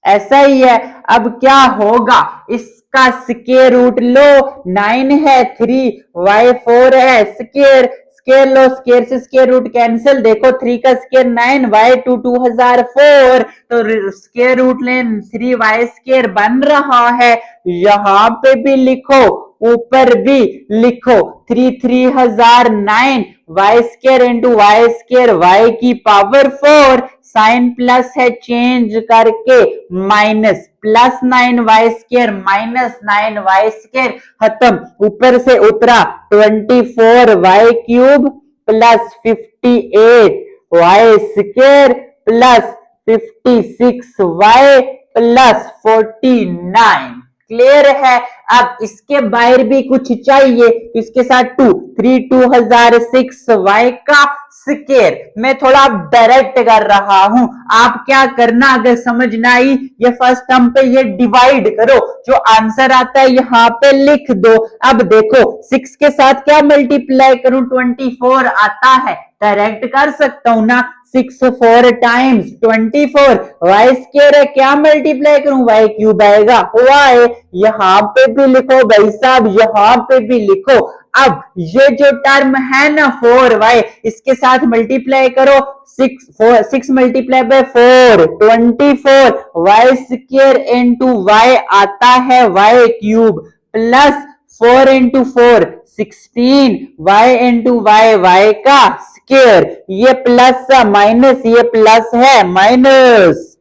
ऐसा ही है। अब क्या होगा? इसका स्क्वायर रूट लो, 9 है, 3y4 है, स्क्वायर स्क्वायर लो, स्क्वायर से स्क्वायर रूट कैंसिल, देखो 3 का स्क्वायर 9, y2 2004, तो स्क्वायर रूट ले 3y स्क्वायर बन रहा है, यहां पे भी लिखो, ऊपर भी लिखो, 3 3009 y square into y square, y की पावर 4, साइन प्लस है चेंज करके minus, plus 9y square minus 9y square, खत्म। ऊपर से उतरा 24y cube plus 58y square plus 56y plus 49। Clear है? अब इसके बाहर भी कुछ चाहिए, इसके साथ 2 3 2006 y का स्केयर। मैं थोड़ा डायरेक्ट कर रहा हूं, आप क्या करना, अगर समझ ना आई ये फर्स्ट टर्म पे ये डिवाइड करो, जो आंसर आता है यहाँ पे लिख दो। अब देखो 6 के साथ क्या मल्टीप्लाई करूं, 24 आता है, डायरेक्ट कर सकता हूं ना, 6 4 टाइम्स 24, वाई स्क्वायर है, क्या मल्टीप्लाई करूं, वाई क्यूब आएगा, हुआ है। यहां पे भी लिखो भाई साहब, यहां पे भी लिखो। अब ये जो टर्म है ना 4y, इसके साथ मल्टीप्लाई करो, 6 multiply by 4 24, y square into y आता है y cube, plus 4 into 4 16, y into y, y का स्क्वायर, ये प्लस माइनस, ये प्लस है माइनस,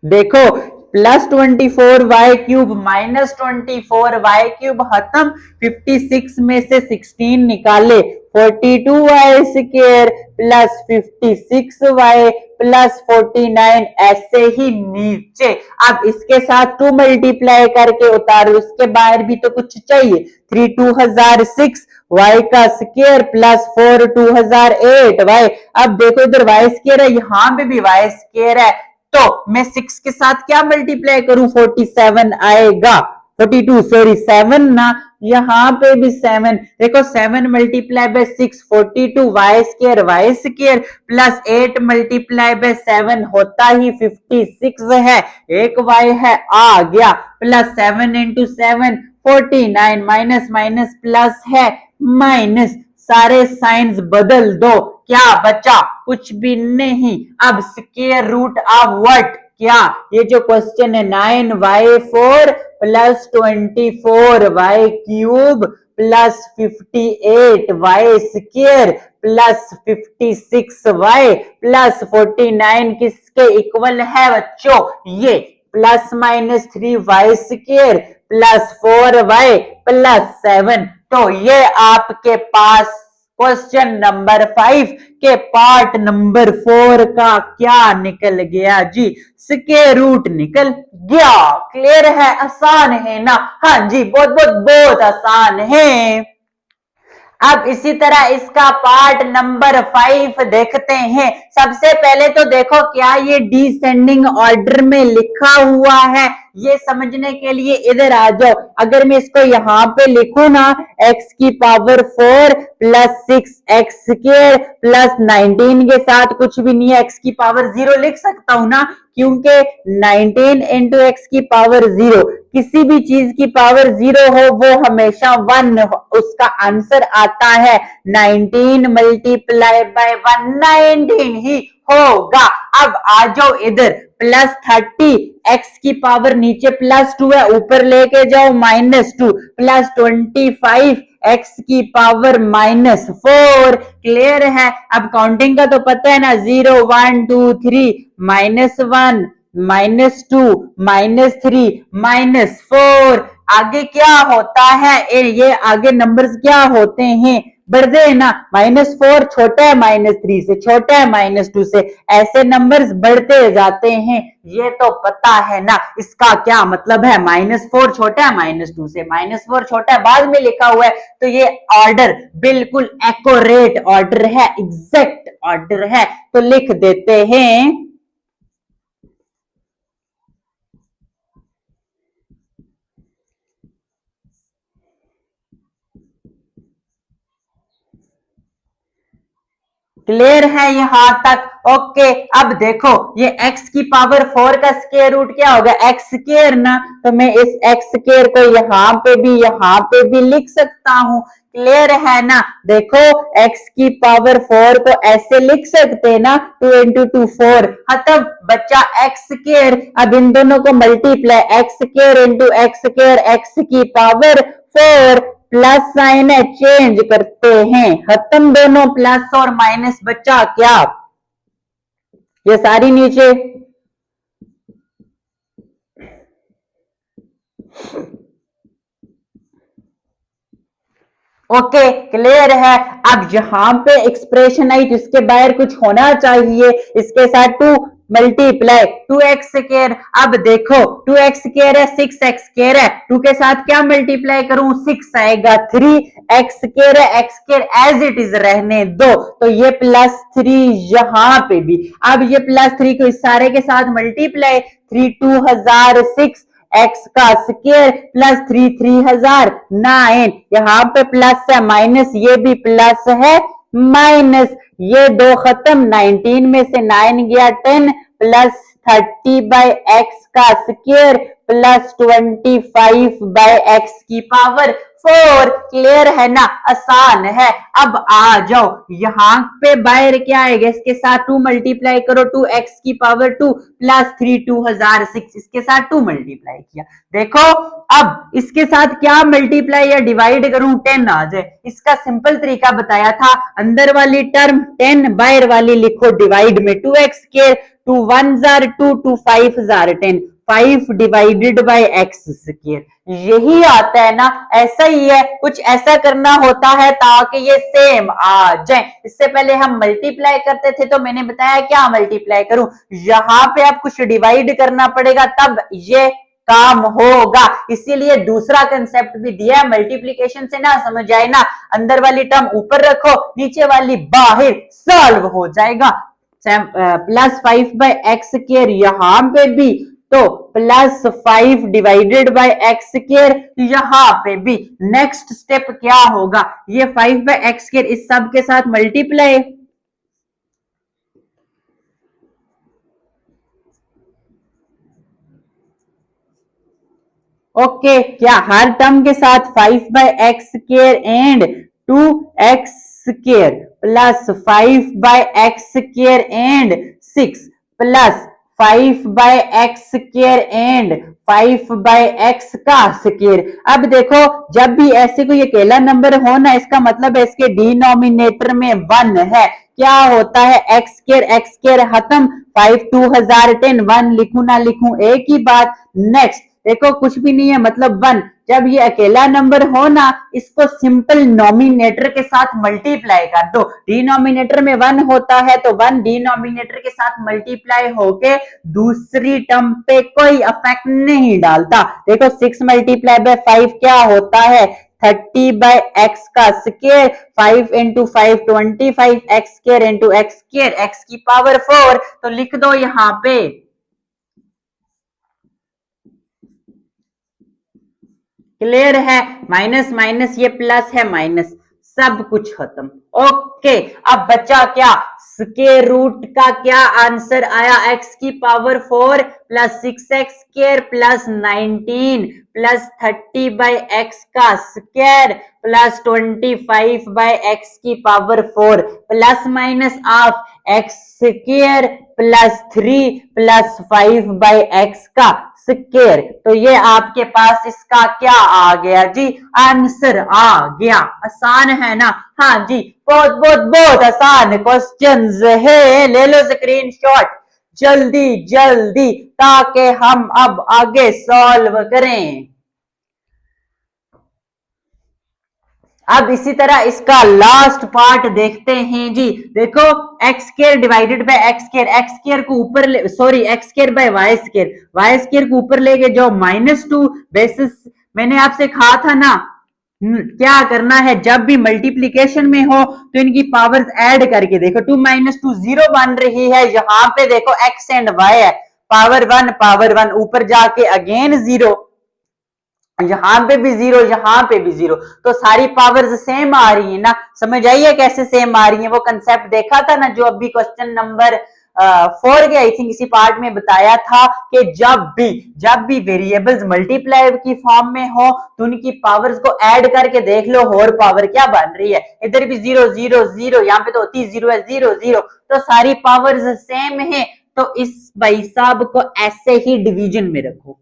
देखो +24y³ माइनस 24y³ खत्म, 56 में से 16 निकाले, 42y² प्लस 56y प्लस 49, ऐसे ही नीचे। अब इसके साथ 2 मल्टीप्लाई करके उतारो, इसके बाहर भी तो कुछ चाहिए, 3 2006 y का स्क्वायर प्लस 4 2008 y। अब देखो इधर y स्क्वायर है, यहां पे भी y स्क्वायर है, तो मैं 6 के साथ क्या मल्टीप्लाई करूं, 47 आएगा, 42 सॉरी 7 ना, यहां पे भी 7, देखो 7 multiply by 6 42, y square plus 8 multiply by 7 होता ही 56 है, एक वाई है आ गया, plus 7 into 7 49, minus minus plus है माइनस, सारे साइंस बदल दो, क्या बचा, कुछ भी नहीं। अब स्क्वायर रूट ऑफ व्हाट, क्या, ये जो क्वेश्चन है 9y4 plus 24y³ plus 58y square plus 56y plus 49 किसके इक्वल है बच्चों, ये plus minus 3y square plus 4y plus 7। तो ये आपके पास क्वेश्चन नंबर 5 के पार्ट नंबर 4 का क्या निकल गया जी, स्क्वायर रूट निकल गया। क्लियर है, आसान है ना, हाँ जी, बहुत बहुत बहुत आसान है। अब इसी तरह इसका पार्ट नंबर 5 देखते हैं। सबसे पहले तो देखो क्या ये डिसेंडिंग ऑर्डर में लिखा हुआ है, ये समझने के लिए इधर आ जाओ। अगर मैं इसको यहाँ पे लिखूं ना, x की पावर 4 प्लस 6x² प्लस 19 के साथ कुछ भी नहीं है, x की पावर 0 लिख सकता हूं ना, क्योंकि 19 इंटू एक्स की पावर 0, किसी भी चीज की पावर 0 हो वो हमेशा 1, उसका आंसर आता है 19 मल्टीप्लाई बाय 119 ही होगा। अब आ जाओ इधर, प्लस 30, एक्स की पावर नीचे प्लस 2 है, ऊपर लेके जाओ -2, प्लस 25 एक्स की पावर -4। क्लियर है, अब काउंटिंग का तो पता है ना, 0 1 2 3 -1 -2 -3 -4। आगे क्या होता है, ये आगे नंबर्स क्या होते हैं, बढ़ते हैं ना, -4 छोटा है -3 से, छोटा है -2 से, ऐसे नंबर्स बढ़ते जाते हैं, ये तो पता है ना। इसका क्या मतलब है, -4 छोटा है -2 से, -4 छोटा है, बाद में लिखा हुआ है, तो ये ऑर्डर बिल्कुल एक्यूरेट ऑर्डर है, एग्जैक्ट ऑर्डर है, तो लिख देते हैं। क्लियर है यहां तक, ओके। अब देखो ये x की पावर 4 का स्क्वायर रूट क्या होगा, x स्क्वायर ना, तो मैं इस x स्क्वायर को यहाँ पे भी लिख सकता हूं। क्लियर है ना, देखो x की पावर 4 को ऐसे लिख सकते हैं ना, 2 इंटू 2 4, खत्म, बच्चा x स्क्वायर। अब इन दोनों को multiply, x square into x square, x की पावर 4, प्लस साइन है, चेंज करते हैं, खत्म, दोनों प्लस और माइनस, बचा क्या, ये सारी नीचे, ओके क्लियर है। अब यहां पे एक्सप्रेशन आई तो इसके बाहर कुछ होना चाहिए, इसके साथ टू मल्टीप्लाई 2x²। अब देखो 2x² है, 6x² है, 2 के साथ क्या मल्टीप्लाई करूं, 6 आएगा, 3x² है, x² एज इट इज रहने दो, तो ये +3 यहां पे भी। अब ये +3 को इस सारे के साथ मल्टीप्लाई, 3 2 हजार 6, एक्स का स्क्वायर प्लस 3 3000 9, यहाँ पे प्लस है, माइनस ये भी प्लस है, माइनस ये दो खत्म, 19 में से 9 गया 10, प्लस 30/x का स्क्वायर प्लस 25/x⁴। क्लियर है ना, आसान है। अब आ जाओ यहाँ पे बाहर क्या आएगा, इसके साथ 2 मल्टीप्लाई करो, 2x⁴ प्लस 3 2006, इसके साथ 2 मल्टीप्लाई किया। देखो अब इसके साथ क्या मल्टीप्लाई या डिवाइड करूं, 10 आ जाए। इसका सिंपल तरीका बताया था, अंदर वाली टर्म 10, बाहर वाली लिखो डिवाइड में, 2x², 2 1 jar 2, 2 5 jar 10, 5 divided by x²। यही आता है ना, ऐसा ही है, कुछ ऐसा करना होता है ताकि ये सेम आ जाए। इससे पहले हम मल्टीप्लाई करते थे तो मैंने बताया क्या मल्टीप्लाई करूं, यहां पे आप कुछ डिवाइड करना पड़ेगा तब ये काम होगा, इसीलिए दूसरा कंसेप्ट भी दिया है। मल्टीप्लीकेशन से ना समझ आए ना, अंदर वाली टर्म ऊपर रखो, नीचे वाली बाहर, सॉल्व हो जाएगा। +5/x² यहां पे भी, तो +5 डिवाइडेड बाय x² यहां पे भी। नेक्स्ट स्टेप क्या होगा, ये 5/x² इस सब के साथ मल्टीप्लाई, ओके क्या हर टर्म के साथ 5/x² and 2x² plus 5/x² and 6 plus 5/x² and 5/x का स्क्वायर। अब देखो जब भी ऐसे कोई अकेला नंबर हो ना, इसका मतलब है इसके डिनोमिनेटर में 1 है। क्या होता है, x² खत्म, 5 2010, 1 लिखूं ना लिखूं एक ही बात। नेक्स्ट देखो कुछ भी नहीं है, मतलब 1, जब ये अकेला नंबर हो ना, इसको सिंपल नॉमिनेटर के साथ मल्टीप्लाई कर दो, डिनोमिनेटर में 1 होता है तो 1 डिनोमिनेटर के साथ मल्टीप्लाई होके दूसरी टर्म पे कोई इफेक्ट नहीं डालता। देखो 6 मल्टीप्लाई बाय 5 क्या होता है, 30/x का square, 5 into 5 25, x² into x², x⁴ तो लिख दो यहाँ पे। क्लियर है, माइनस माइनस ये प्लस है, माइनस, सब कुछ खत्म। ओके अब बचा क्या, स्क्वायर रूट का क्या आंसर आया, x⁴ plus 6x² plus 19 plus 30/x का square plus 25/x⁴ plus minus of x² plus 3 plus 5/x का स्क्वायर। तो ये आपके पास इसका क्या आ गया जी, आंसर आ गया। आसान है ना, हाँ जी, बहुत बहुत बहुत आसान क्वेश्चंस है। ले लो स्क्रीनशॉट जल्दी जल्दी, ताकि हम अब आगे सॉल्व करें। अब इसी तरह इसका लास्ट पार्ट देखते हैं जी। देखो x² डिवाइडेड बाय x² को ऊपर ले, सॉरी x² बाय y² को ऊपर लेके जाओ, -2 बेसिस मैंने आपसे कहा था ना, क्या करना है, जब भी मल्टीप्लीकेशन में हो तो इनकी पावर्स ऐड करके देखो, 2 - 2 0 बन रही है, यहाँ पे देखो x एंड y है, पावर 1 ऊपर जाके अगेन 0, यहां पे भी 0, यहां पे भी 0, तो सारी पावर्स सेम आ रही है ना। समझ आइए कैसे सेम आ रही है, वो कंसेप्ट देखा था ना जो अभी क्वेश्चन नंबर 4 के आई थिंक इसी पार्ट में बताया था कि जब भी वेरिएबल्स मल्टीप्लाई की फॉर्म में हो तो उनकी पावर्स को ऐड करके देख लो और पावर क्या बन रही है। इधर भी 0 0 0, यहाँ पे तो होती 0 है, 0 0, तो सारी पावर्स सेम है, तो इस भाई साहब को ऐसे ही डिवीजन में रखो।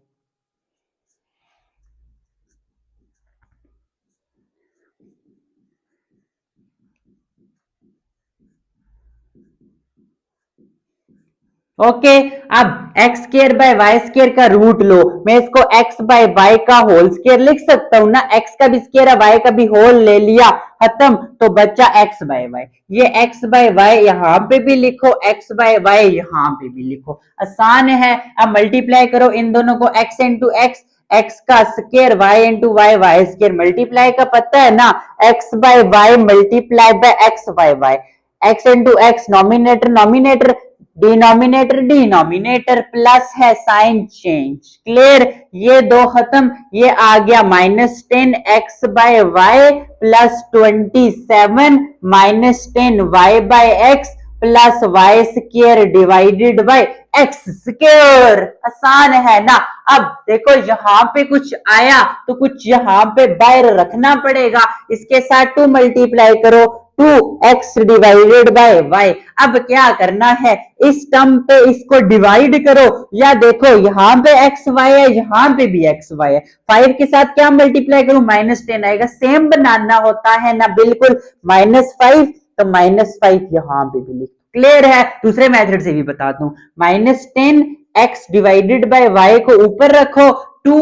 ओके अब x square by y square का रूट लो, मैं इसको एक्स बाय वाई का होल स्केयर लिख सकता हूं ना, एक्स का भी स्केयर है वाई का भी होल ले लिया, खत्म, तो बच्चा एक्स बाय वाई, ये एक्स बाय वाई यहां पे भी लिखो, एक्स बाय वाई यहां पे भी लिखो, आसान है। अब मल्टीप्लाई करो इन दोनों को, एक्स इंटू एक्स, एक्स का square y into y, y square, multiply का पता है ना, x by y multiply by x by y, x into x, nominator nominator, denominator denominator, plus है साइन चेंज, क्लियर, ये दो खत्म, ये आ गया -10 x/y plus 27 -10 y/x plus y square divided by x square, आसान है ना। अब देखो यहां पे कुछ आया तो कुछ यहां पे बाहर रखना पड़ेगा, इसके साथ 2 मल्टीप्लाई करो, 2x डिवाइडेड बाय y, अब क्या करना है, इस टर्म पे इसको डिवाइड करो, या देखो यहां पे एक्स वाई है, यहां पे भी एक्स वाई है, 5 के साथ क्या मल्टीप्लाई करूं, -10 आएगा, सेम बनाना होता है ना, बिल्कुल -5, तो -5 यहां पे भी लिख, क्लियर है। दूसरे मेथड से भी बताता हूं, -10 x डिवाइडेड बाय वाई को ऊपर रखो, 2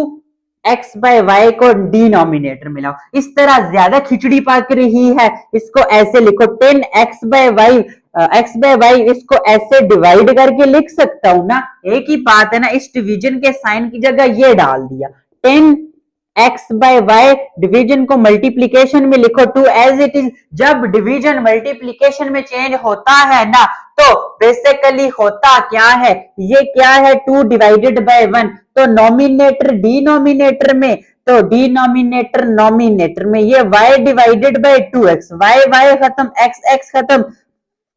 x बाय वाई को डिनोमिनेटर मिलाओ, इस तरह ज्यादा खिचड़ी पक रही है, इसको ऐसे लिखो 10 x by y, x by y, इसको ऐसे डिवाइड करके लिख सकता हूं ना, एक ही बात है ना, इस डिवीजन के साइन की जगह ये डाल दिया, 10 x बाय वाई, डिवीजन को मल्टीप्लीकेशन में लिखो 2 एज इट इज, जब डिवीजन मल्टीप्लीकेशन में चेंज होता है ना, तो बेसिकली होता क्या है, ये क्या है 2 डिवाइडेड बाय 1, तो नॉमिनेटर डिनोमिनेटर में, तो डिनोमिनेटर नॉमिनेटर में, ये y divided bye 2x, y खत्म, x खत्म,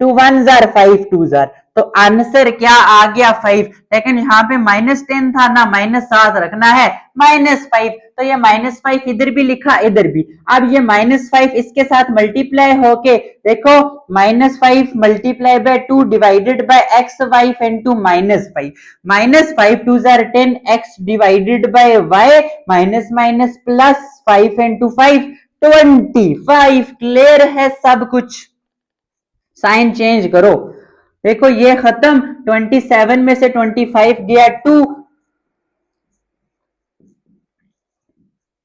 2 1 जार 5 2 जार, तो आंसर क्या आ गया 5, लेकिन यहाँ पे -10 था ना, -7 रखना है, -5, तो ये -5 इधर भी लिखा इधर भी, अब ये -5 इसके साथ मल्टीप्लाई होके देखो, -5 multiply by 2 divided by x y into -5, -5 2 जार 10 x divided by y, minus minus plus 5 into 5 25, clear है सब कुछ, साइन चेंज करो, देखो ये खत्म, 27 में से 25 गया 2,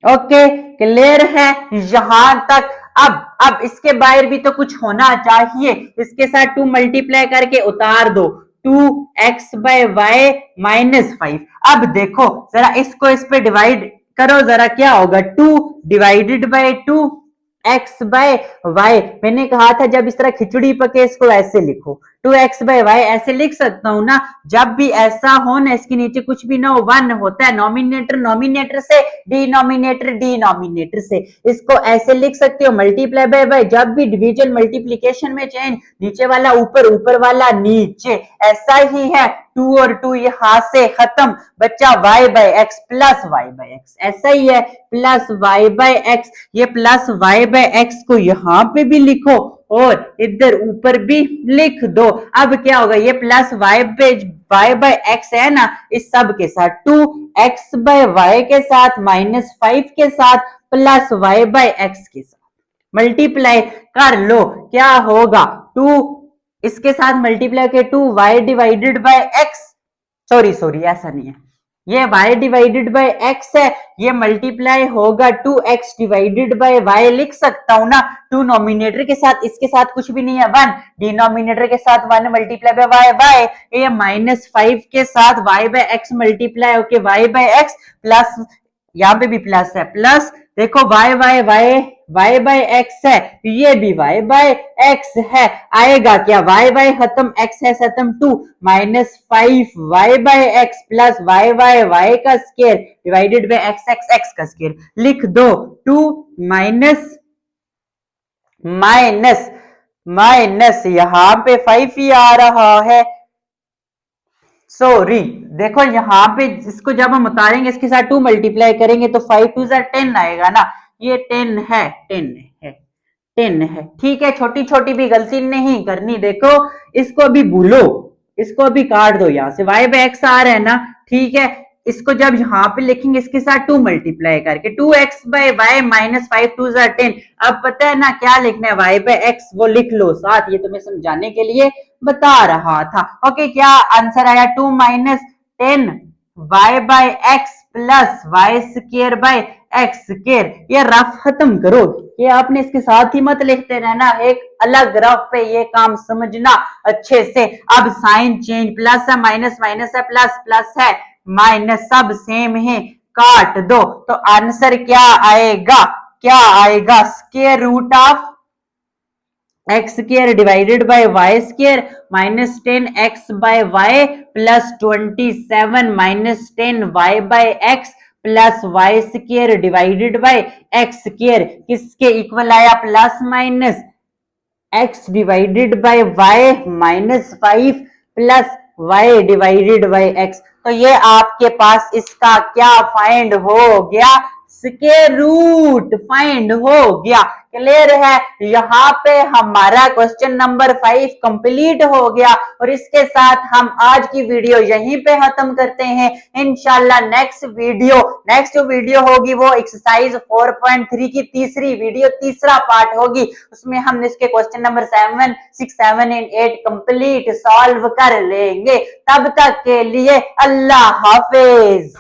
ओके क्लियर है यहां तक। अब इसके बाहर भी तो कुछ होना चाहिए, इसके साथ 2 मल्टीप्लाई करके उतार दो, 2x बाय वाई -5, अब देखो जरा इसको इस पे डिवाइड करो, जरा क्या होगा, 2 divided by 2 x by y, मैंने कहा था जब इस तरह खिचड़ी पके इसको ऐसे लिखो, 2x बाय वाई ऐसे लिख सकता हूं ना, जब भी ऐसा हो ना इसके नीचे कुछ भी ना हो, 1 होता है, नॉमिनेटर नॉमिनेटर से, डिनोमिनेटर डिनोमिनेटर से, इसको ऐसे लिख सकते हो, मल्टीप्लाई बाय वाई, जब भी डिवीजन मल्टीप्लीकेशन में चेंज, नीचे वाला ऊपर ऊपर वाला नीचे, ऐसा ही है, 2 और 2 यहां से खत्म, बच्चा y by x plus y by x, ऐसा ही है, प्लस y बाय एक्स, ये प्लस y बाय एक्स को यहां पे भी लिखो और इधर ऊपर भी लिख दो, अब क्या होगा, ये प्लस y बाय एक्स है ना, इस सब के साथ 2x बाय वाई के साथ -5 के साथ प्लस y बाय एक्स के साथ मल्टीप्लाई कर लो, क्या होगा, 2 इसके साथ मल्टीप्लाई के 2y divided by x, sorry ऐसा नहीं है, ये y डिवाइडेड बाय x है, ये मल्टीप्लाई होगा 2x डिवाइडेड बाय y, लिख सकता हूं ना, 2 नॉमिनेटर के साथ, इसके साथ कुछ भी नहीं है 1, डिनोमिनेटर के साथ 1 मल्टीप्लाई बाय y, ये -5 के साथ y बाय x मल्टीप्लाई होके y बाय x प्लस, यहां पे भी प्लस है, प्लस देखो y बाय एक्स है, ये भी y बाय एक्स है, आएगा क्या, y खत्म, x है खत्म, 2 -5 y by x plus y by y का स्केयर डिवाइडेड बाय x का स्केयर, लिख दो, 2 माइनस माइनस माइनस, यहां पे 5 ही आ रहा है, सॉरी देखो यहां पे इसको जब हम उतारेंगे इसके साथ 2 मल्टीप्लाई करेंगे तो 5 2 10 आएगा ना, ये 10 है 10 है, ठीक है, छोटी छोटी भी गलती नहीं करनी, देखो इसको अभी भूलो, इसको अभी काट दो, यहां से y बाय एक्स आ रहा है ना, ठीक है, इसको जब यहाँ पे लिखेंगे इसके साथ 2 मल्टीप्लाई करके 2x/y माइनस 5 2 10। अब पता है ना क्या लिखना है, y by x वो लिख लो साथ, ये तुम्हें समझाने के लिए बता रहा था। ओके, क्या आंसर आया 2 minus 10 y by x plus y square by x square. ये रफ खत्म करो, ये आपने इसके साथ ही मत लिखते रहना, एक अलग रफ पे ये काम समझना अच्छे से। अब साइन चेंज, प्लस है माइनस माइनस है प्लस, प्लस है माइनस, सब सेम है, काट दो तो आंसर क्या आएगा, क्या आएगा, square root of x square divided by y square minus 10x by y plus 27 minus 10y by x plus y square divided by x square, किसके इक्वल आया, plus minus x divided by y minus 5 plus y divided by x। तो ये आपके पास इसका क्या find हो गया, square root find हो गया। क्लियर है, यहाँ पे हमारा क्वेश्चन नंबर 5 कंप्लीट हो गया और इसके साथ हम आज की वीडियो यहीं पे खत्म करते हैं। इंशाल्लाह नेक्स्ट जो वीडियो होगी वो एक्सरसाइज 4.3 की तीसरी वीडियो, तीसरा पार्ट होगी, उसमें हम इसके question number 7 6 7 and 8 complete solve कर लेंगे। तब तक के लिए अल्लाह हाफिज।